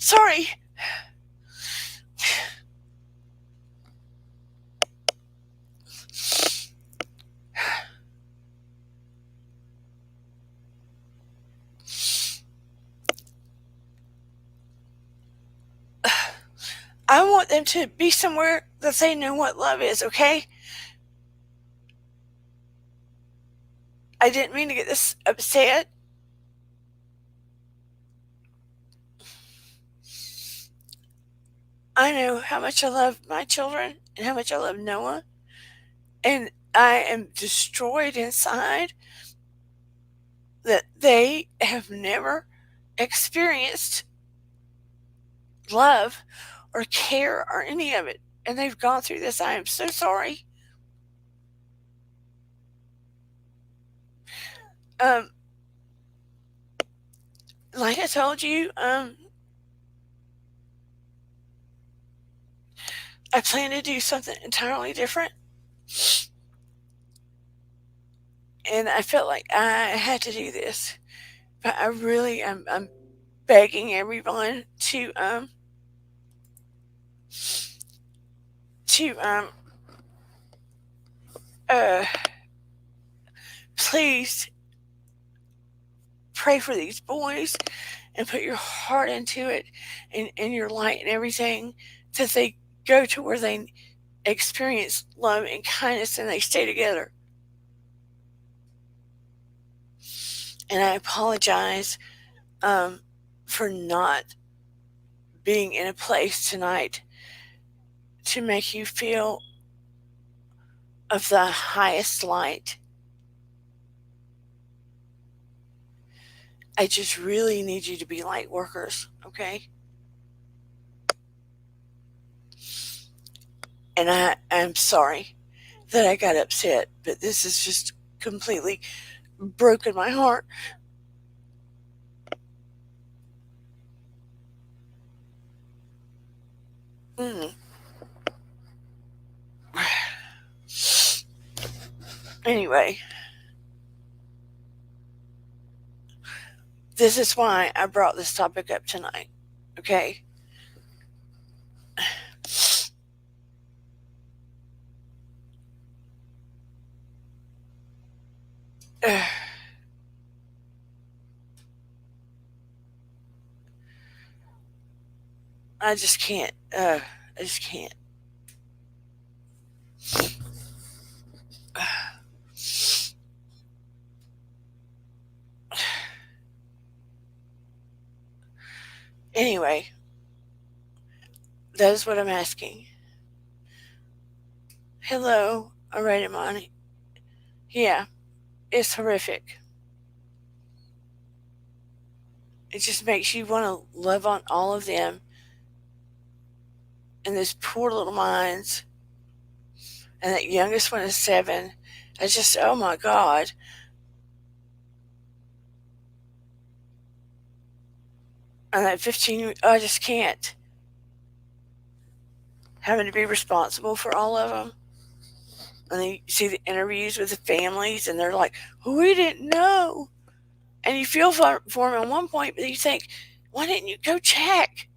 sorry. I want them to be somewhere that they know what love is, okay? I didn't mean to get this upset. I know how much I love my children and how much I love Noah. And I am destroyed inside that they have never experienced love or care or any of it. And they've gone through this. I am so sorry. Um, like I told you, I plan to do something entirely different. And I felt like I had to do this. But I really I'm begging everyone to uh please pray for these boys and put your heart into it and your light and everything, that they go to where they experience love and kindness and they stay together. And I apologize um, for not being in a place tonight to make you feel of the highest light. I just really need you to be light workers, okay? And I'm sorry that I got upset, but this has just completely broken my heart. Mm. Anyway, this is why I brought this topic up tonight, okay? I just can't. I just can't. Anyway, that is what I'm asking. Hello, alright, Imani. Yeah, it's horrific. It just makes you want to love on all of them and those poor little minds. And that youngest one is 7. I just, oh my God. And that 15, I just can't. Having to be responsible for all of them. And then you see the interviews with the families, and they're like, we didn't know. And you feel for them at one point, but you think, why didn't you go check?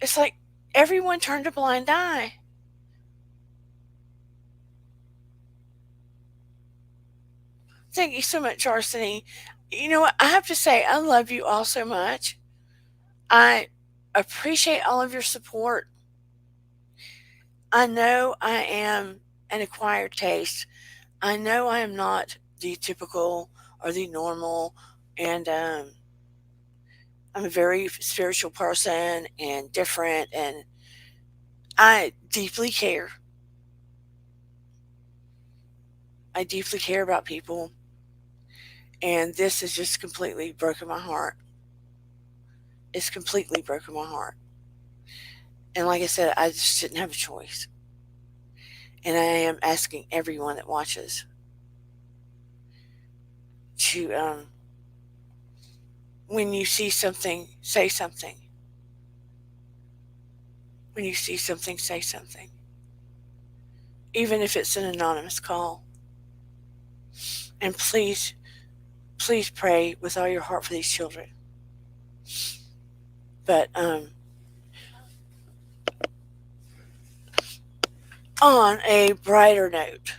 It's like everyone turned a blind eye. Thank you so much, Arseny. You know what? I have to say, I love you all so much. I appreciate all of your support. I know I am an acquired taste. I know I am not the typical or the normal, and I'm a very spiritual person and different, and I deeply care. I deeply care about people, and this has just completely broken my heart. It's completely broken my heart. And like I said, I just didn't have a choice. And I am asking everyone that watches to, when you see something, say something. When you see something, say something. Even if it's an anonymous call. And please, please pray with all your heart for these children. But on a brighter note,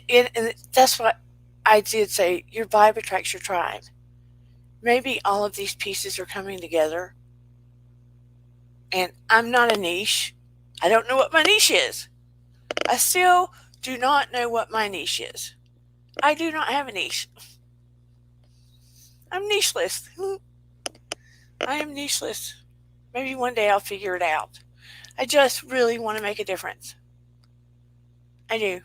and that's what I did say, your vibe attracts your tribe. Maybe all of these pieces are coming together, and I'm not a niche. I don't know what my niche is. I still do not know what my niche is. I do not have a niche. I'm nicheless. I am nicheless. Maybe one day I'll figure it out. I just really want to make a difference. I do.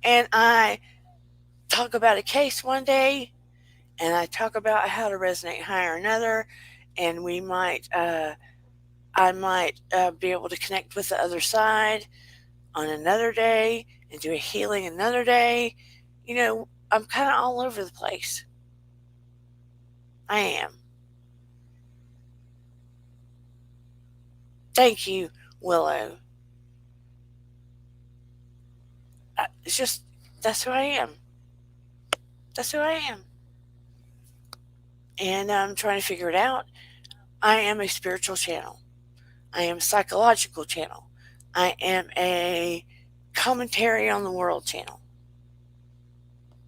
And I talk about a case one day, and I talk about how to resonate higher another, and I might be able to connect with the other side on another day and do a healing another day. You know, I'm kind of all over the place. I am. Thank you, Willow. It's just, that's who I am. That's who I am. And I'm trying to figure it out. I am a spiritual channel. I am a psychological channel. I am a commentary on the world channel.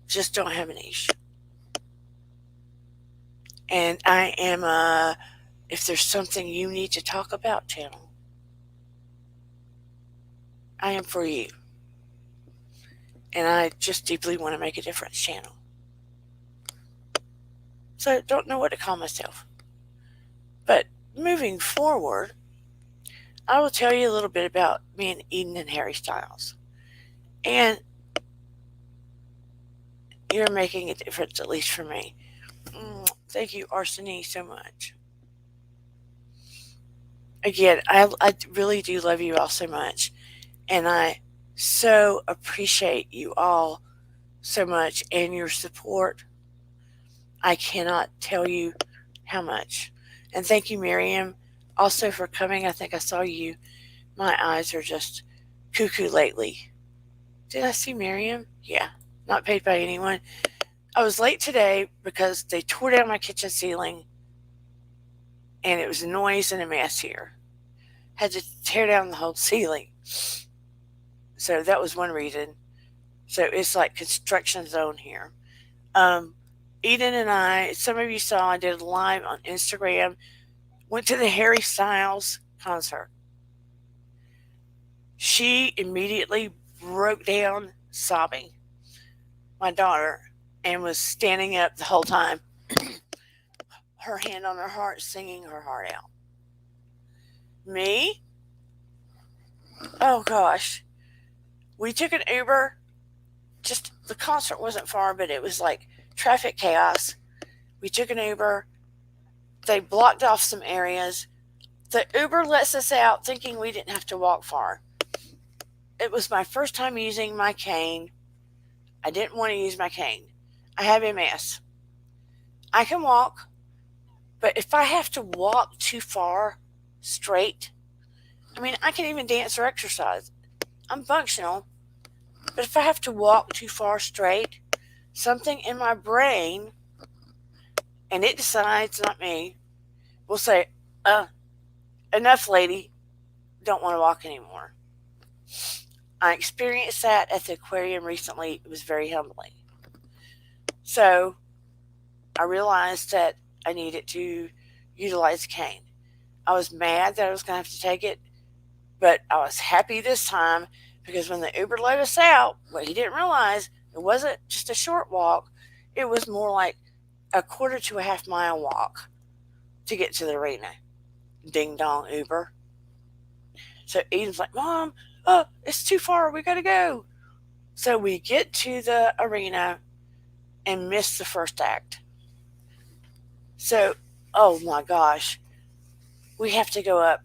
just don't have a niche. And I am if there's something you need to talk about channel, I am for you. And I just deeply want to make a difference channel. So don't know what to call myself. But moving forward, I will tell you a little bit about me and Eden and Harry Styles. And you're making a difference, at least for me. Thank you, Arseny, so much. Again, I really do love you all so much. And I so appreciate you all so much and your support. I cannot tell you how much. And thank you, Miriam, also for coming. I think I saw you. My eyes are just cuckoo lately. Did I see Miriam? Yeah, not paid by anyone. I was late today because they tore down my kitchen ceiling and it was a noise and a mess here. Had to tear down the whole ceiling. So that was one reason. So it's like construction zone here. Eden and I, some of you saw, I did a live on Instagram, went to the Harry Styles concert. She immediately broke down sobbing, my daughter, and was standing up the whole time, her hand on her heart, singing her heart out. Me? Oh gosh. We took an Uber. Just the concert wasn't far, but it was like traffic chaos. We took an Uber. They blocked off some areas. The Uber lets us out thinking we didn't have to walk far. It was my first time using my cane. I didn't want to use my cane. I have MS. I can walk, but if I have to walk too far straight, I mean, I can even dance or exercise. I'm functional, but if I have to walk too far straight, something in my brain, and it decides, not me, will say, enough, lady, don't want to walk anymore. I experienced that at the aquarium recently. It was very humbling. So I realized that I needed to utilize a cane. I was mad that I was going to have to take it, but I was happy this time because when the Uber let us out, what he didn't realize, it wasn't just a short walk. It was more like a quarter to a half-mile walk to get to the arena. Ding dong Uber. So Eden's like, Mom, it's too far. We got to go. So we get to the arena and miss the first act. So, oh my gosh, we have to go up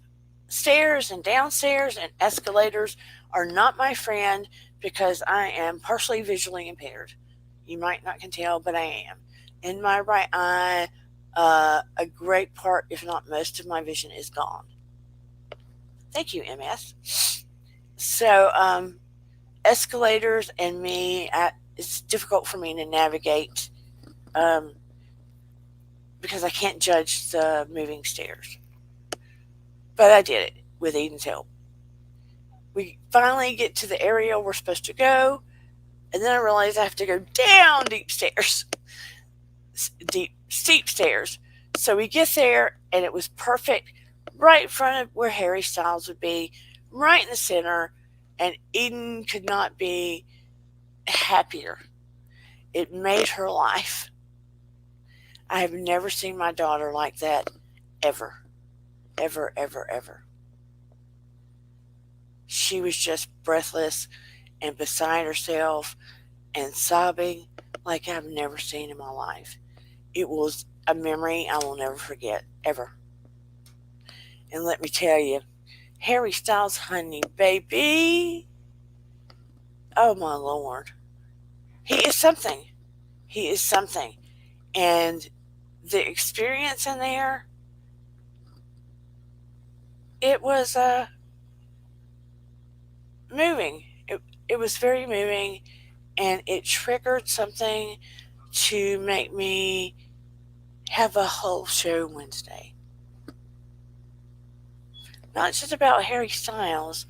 stairs and downstairs, and escalators are not my friend because I am partially visually impaired. You might not can tell, but I am. In my right eye, a great part, if not most of my vision is gone. Thank you, MS. So, escalators and me, it's difficult for me to navigate because I can't judge the moving stairs. But I did it with Eden's help. We finally get to the area we're supposed to go, and then I realize I have to go down steep stairs. So we get there, and it was perfect, right in front of where Harry Styles would be, right in the center, and Eden could not be happier. It made her life. I have never seen my daughter like that, ever. Ever, ever, ever. She was just breathless and beside herself and sobbing like I've never seen in my life. It was a memory I will never forget, ever. And let me tell you, Harry Styles, honey, baby. Oh my Lord. He is something. He is something. And the experience in there, it was moving. It was very moving, and it triggered something to make me have a whole show Wednesday. Not just about Harry Styles.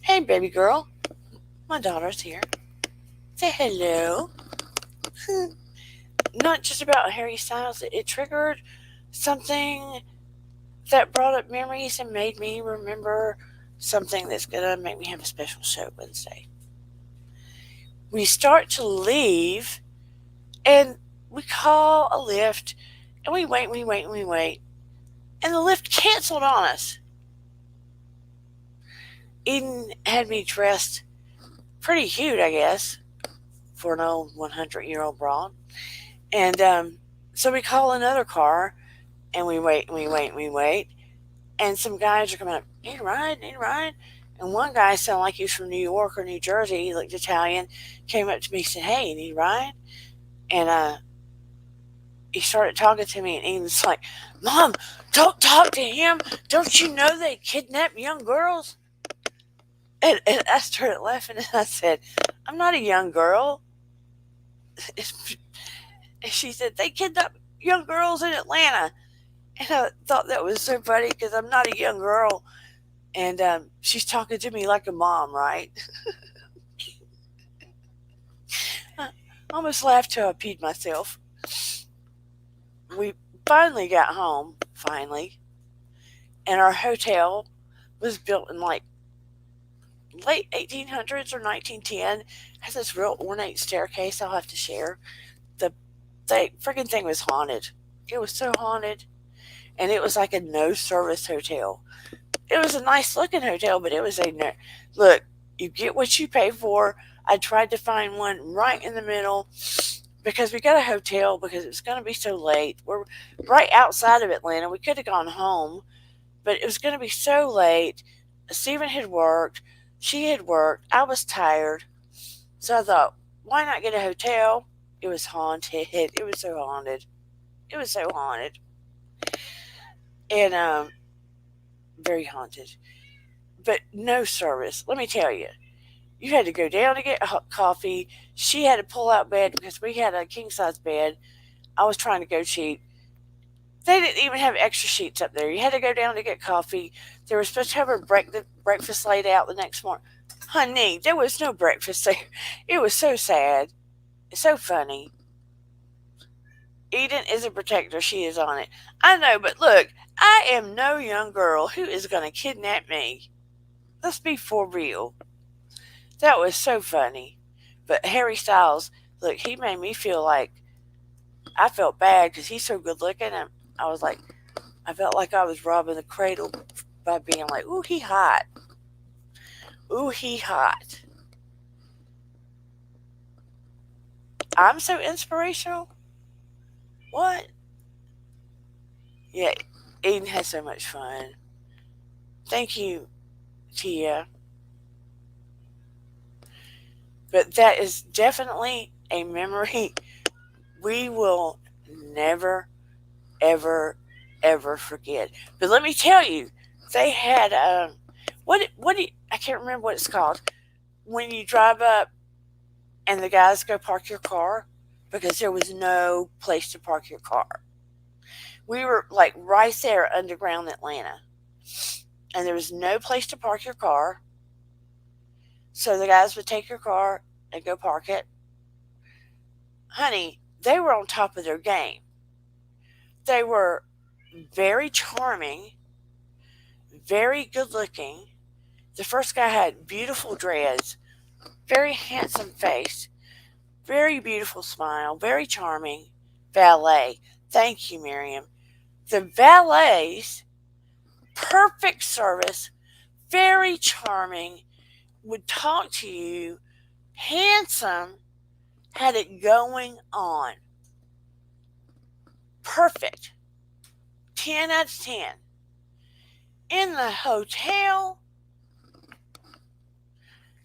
Hey, baby girl. My daughter's here. Say hello. Not just about Harry Styles, it triggered something that brought up memories and made me remember something that's going to make me have a special show Wednesday. We start to leave and we call a lift and we wait, we wait, and we wait. And the lift canceled on us. Eden had me dressed pretty cute, I guess, for an old 100-year-old broad. And so we call another car and we wait, and we wait, and we wait. And some guys are coming up, need a ride, need a ride. And one guy sounded like he was from New York or New Jersey. He looked Italian, came up to me and said, hey, you need a ride? And he started talking to me, and he was like, Mom, don't talk to him. Don't you know they kidnap young girls? And I started laughing, and I said, I'm not a young girl. And she said, they kidnap young girls in Atlanta. And I thought that was so funny because I'm not a young girl. And she's talking to me like a mom, right? I almost laughed till I peed myself. We finally got home, and our hotel was built in like late 1800s or 1910. It has this real ornate staircase I'll have to share. The freaking thing was haunted. It was so haunted. And it was like a no-service hotel. It was a nice-looking hotel, but it was a no. Look, you get what you pay for. I tried to find one right in the middle because we got a hotel because it was going to be so late. We're right outside of Atlanta. We could have gone home, but it was going to be so late. Stephen had worked. She had worked. I was tired. So I thought, why not get a hotel? It was haunted. It was so haunted. It was so haunted. And very haunted. But no service. Let me tell you. You had to go down to get coffee. She had to pull out bed because we had a king size bed. I was trying to go cheap. They didn't even have extra sheets up there. You had to go down to get coffee. They were supposed to have her breakfast laid out the next morning. Honey, there was no breakfast there. It was so sad. It's so funny. Eden is a protector. She is on it. I know, but look, I am no young girl who is going to kidnap me. Let's be for real. That was so funny. But Harry Styles, look, he made me feel like I felt bad because he's so good looking. And I was like, I felt like I was robbing the cradle by being like, ooh, he hot. Ooh, he hot. I'm so inspirational. What? Yeah, Eden has so much fun. Thank you, Tia. But that is definitely a memory we will never, ever, ever forget. But let me tell you, they had I can't remember what it's called when you drive up and the guys go park your car because there was no place to park your car. We were like right there underground Atlanta, and there was no place to park your car. So the guys would take your car and go park it. Honey, they were on top of their game. They were very charming, very good looking. The first guy had beautiful dreads, very handsome face, very beautiful smile, very charming. Valet. Thank you, Miriam. The valets, perfect service, very charming, would talk to you, handsome, had it going on. Perfect. 10 out of 10. In the hotel,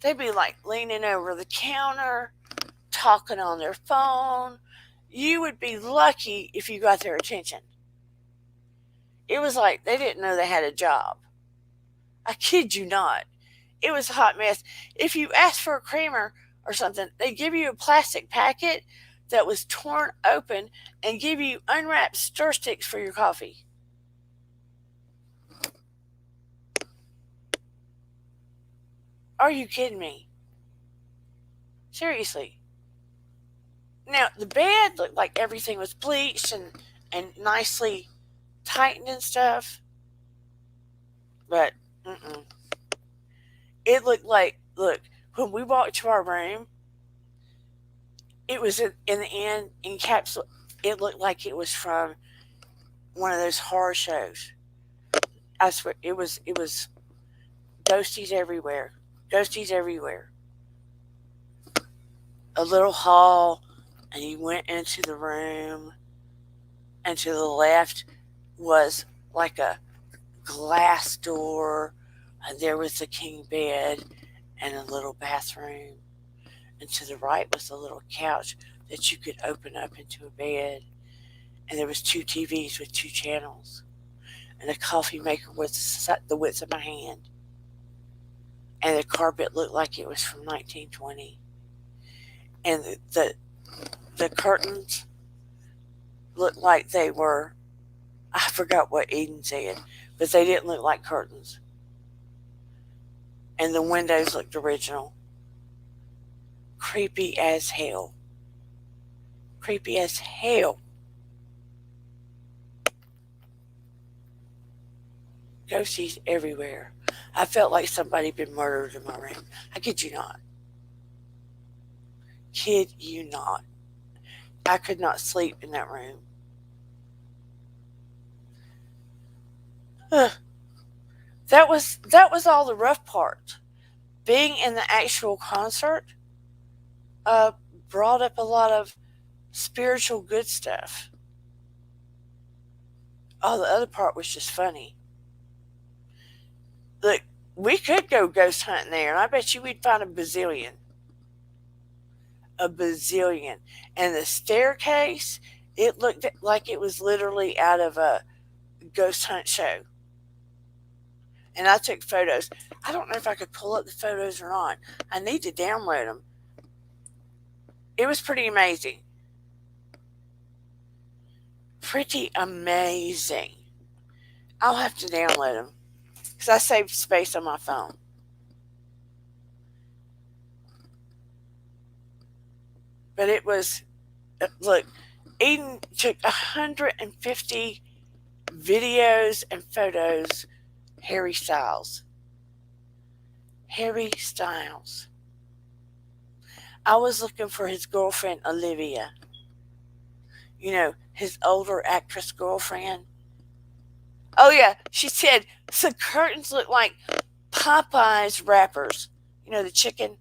they'd be like leaning over the counter, talking on their phone. You would be lucky if you got their attention. It was like they didn't know they had a job. I kid you not. It was a hot mess. If you asked for a creamer or something, they give you a plastic packet that was torn open and give you unwrapped stir sticks for your coffee. Are you kidding me? Seriously. Now, the bed looked like everything was bleached and nicely tightened and stuff, but mm-mm. It looked like, look, when we walked to our room, it was in the end encapsulated. It looked like it was from one of those horror shows. I swear, it was ghosties everywhere, ghosties everywhere. A little hall, and you went into the room, and to the left was like a glass door, and there was the king bed and a little bathroom, and to the right was a little couch that you could open up into a bed, and there was two TVs with two channels, and a coffee maker was the width of my hand, and the carpet looked like it was from 1920, and the curtains looked like they were, I forgot what Eden said, but they didn't look like curtains, and the windows looked original. Creepy as hell. Creepy as hell. Ghosties everywhere. I felt like somebody had been murdered in my room. I kid you not. Kid you not. I could not sleep in that room. Ugh. That was all the rough part. Being in the actual concert uh, brought up a lot of spiritual good stuff. All the other part was just funny. Look, we could go ghost hunting there, and I bet you we'd find a bazillion. A bazillion. And the staircase, it looked like it was literally out of a ghost hunt show. And I took photos. I don't know if I could pull up the photos or not. I need to download them. It was pretty amazing. Pretty amazing. I'll have to download them because I saved space on my phone. But it was, look, Eden took 150 videos and photos. Harry Styles. Harry Styles. I was looking for his girlfriend, Olivia. You know, his older actress girlfriend. Oh, yeah, she said the curtains look like Popeye's wrappers. You know, the chicken.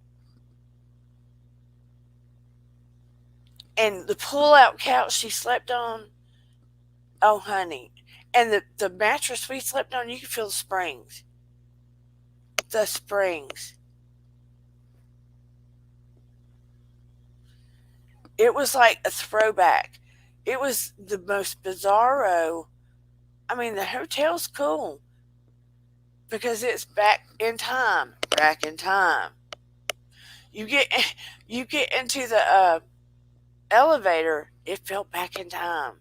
And the pull-out couch she slept on. Oh, honey. And the mattress we slept on, you could feel the springs. The springs. It was like a throwback. It was the most bizarro. I mean, the hotel's cool because it's back in time. Back in time. You get you get into the elevator. It felt back in time.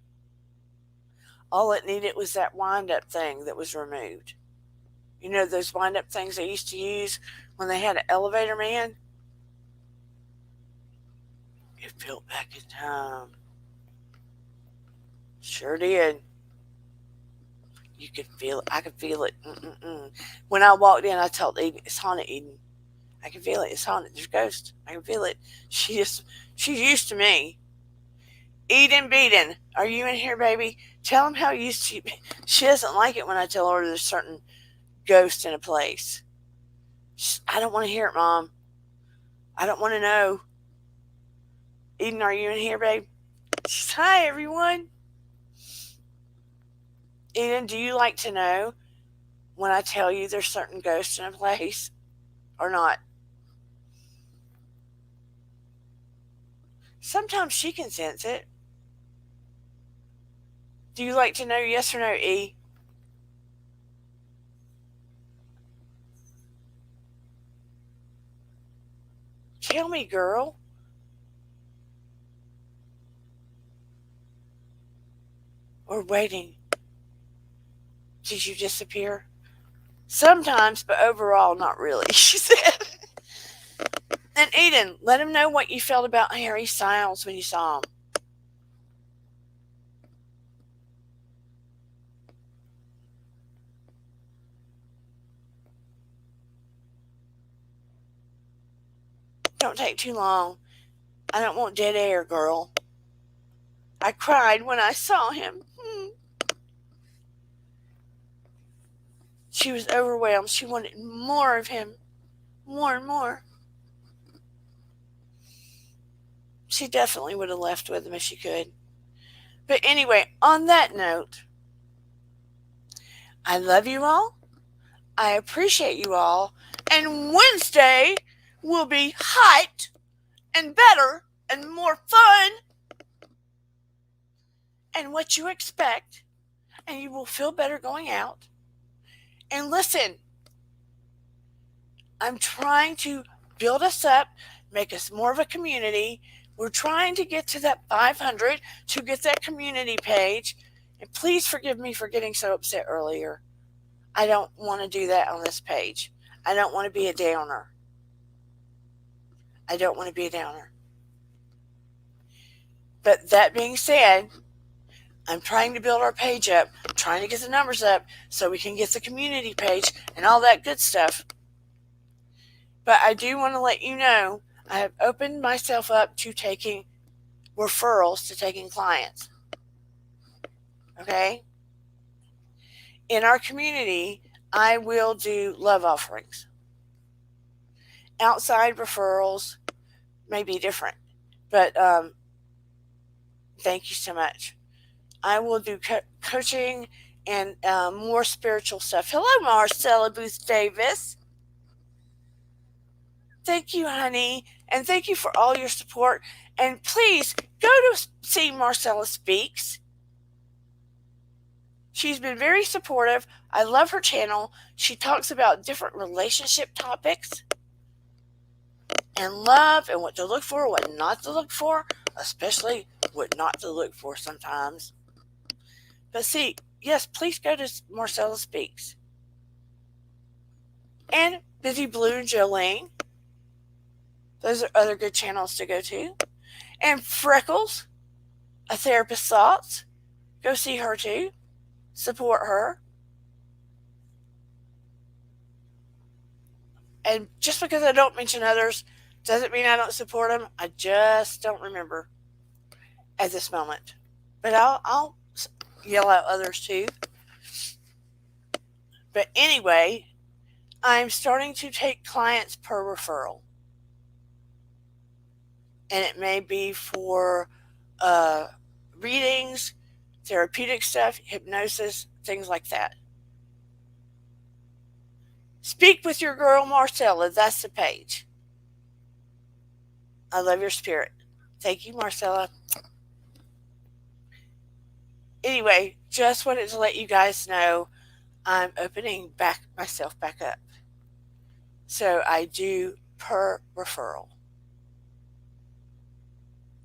All it needed was that wind-up thing that was removed. You know those wind-up things they used to use when they had an elevator man? It felt back in time. Sure did. You could feel it. I could feel it. Mm-mm-mm. When I walked in, I told Eden, it's haunted, Eden. I can feel it. It's haunted. There's ghosts. I can feel it. She's used to me. Eden Beeden, are you in here, baby? Tell him how used to you. She doesn't like it when I tell her there's certain ghost in a place. I don't want to hear it, Mom. I don't want to know. Eden, are you in here, babe? She's, hi, everyone. Eden, do you like to know when I tell you there's certain ghosts in a place or not? Sometimes she can sense it. Do you like to know, yes or no, E? Tell me, girl. We're waiting. Did you disappear? Sometimes, but overall, not really, she said. And Eden, let him know what you felt about Harry Styles when you saw him. Don't take too long. I don't want dead air, girl. I cried when I saw him. She was overwhelmed. She wanted more of him. More and more. She definitely would have left with him if she could. But anyway, on that note, I love you all. I appreciate you all. And Wednesday will be hot and better and more fun and what you expect. And you will feel better going out. And listen, I'm trying to build us up, make us more of a community. We're trying to get to that 500 to get that community page. And please forgive me for getting so upset earlier. I don't want to do that on this page. I don't want to be a downer. I don't want to be a downer. But that being said, I'm trying to build our page up, I'm trying to get the numbers up so we can get the community page and all that good stuff. But I do want to let you know I have opened myself up to taking referrals, to taking clients. Okay? In our community, I will do love offerings. Outside referrals may be different, but thank you so much. I will do coaching and more spiritual stuff. Hello, Marcella Booth Davis. Thank you, honey, and thank you for all your support. And please go to see Marcella Speaks. She's been very supportive. I love her channel. She talks about different relationship topics and love and what to look for, what not to look for, especially what not to look for sometimes. But see, yes, please go to Marcella Speaks. And Busy Blue and Jolene. Those are other good channels to go to. And Freckles, A Therapist's Thoughts. Go see her too. Support her. And just because I don't mention others doesn't mean I don't support them. I just don't remember at this moment. But I'll yell out others too. But anyway, I'm starting to take clients per referral. And it may be for readings, therapeutic stuff, hypnosis, things like that. Speak with your girl Marcella. That's the page. I love your spirit. Thank you, Marcella. Anyway, just wanted to let you guys know I'm opening myself back up. So I do per referral.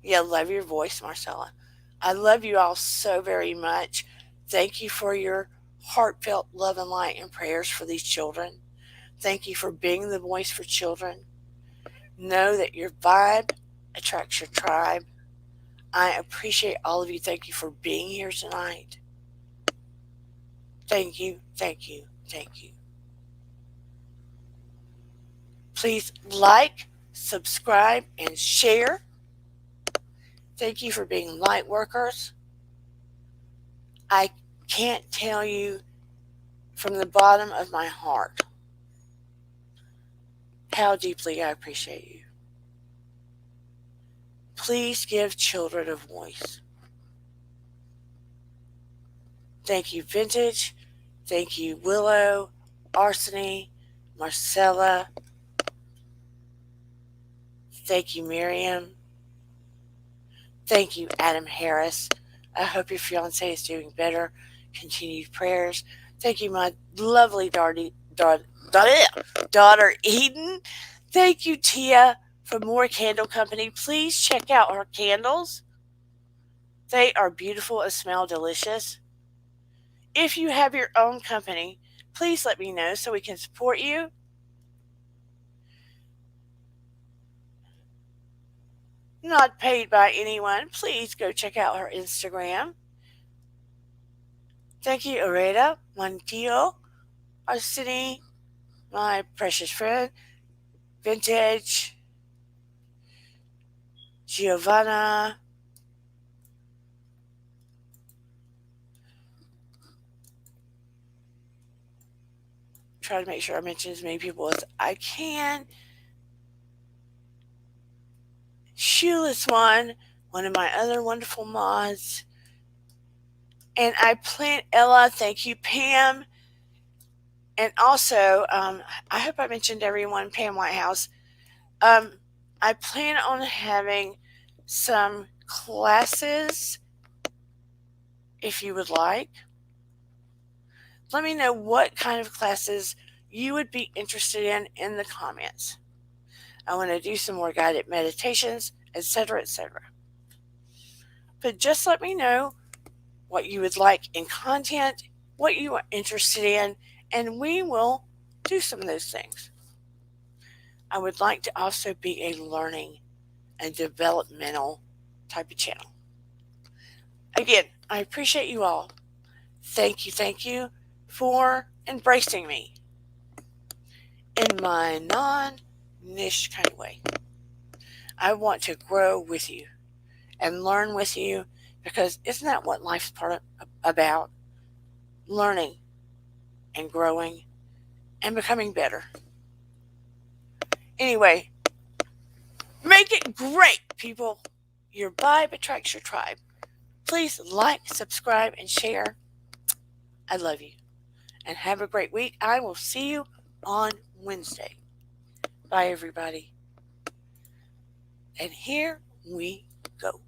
Yeah, love your voice, Marcella. I love you all so very much. Thank you for your heartfelt love and light and prayers for these children. Thank you for being the voice for children. Know that your vibe attracts your tribe. I appreciate all of you. Thank you for being here tonight. Thank you, thank you, thank you. Please like, subscribe, and share. Thank you for being light workers. I can't tell you from the bottom of my heart how deeply I appreciate you. Please give children a voice. Thank you, Vintage. Thank you, Willow, Arseny, Marcella. Thank you, Miriam. Thank you, Adam Harris. I hope your fiance is doing better. Continued prayers. Thank you, my lovely daughter Eden. Thank you, Tia, for More Candle Company. Please check out her candles. They are beautiful and smell delicious. If you have your own company, please let me know so we can support you. not paid by anyone. Please go check out her Instagram. Thank you, Areta, Montiel, Arsini, my precious friend, Vintage, Giovanna, try to make sure I mention as many people as I can. Shoeless one of my other wonderful mods. And I plan, Ella, thank you, Pam. And also, I hope I mentioned everyone, Pam Whitehouse. I plan on having some classes if you would like. Let me know what kind of classes you would be interested in the comments. I want to do some more guided meditations, etc., etc. But just let me know what you would like in content, what you are interested in, and we will do some of those things. I would like to also be a learning and developmental type of channel. Again, I appreciate you all. Thank you for embracing me in my non-niche kind of way. I want to grow with you and learn with you because isn't that what life's about? Learning and growing and becoming better. Anyway, make it great, people. Your vibe attracts your tribe. Please like, subscribe, and share. I love you. And have a great week. I will see you on Wednesday. Bye, everybody. And here we go.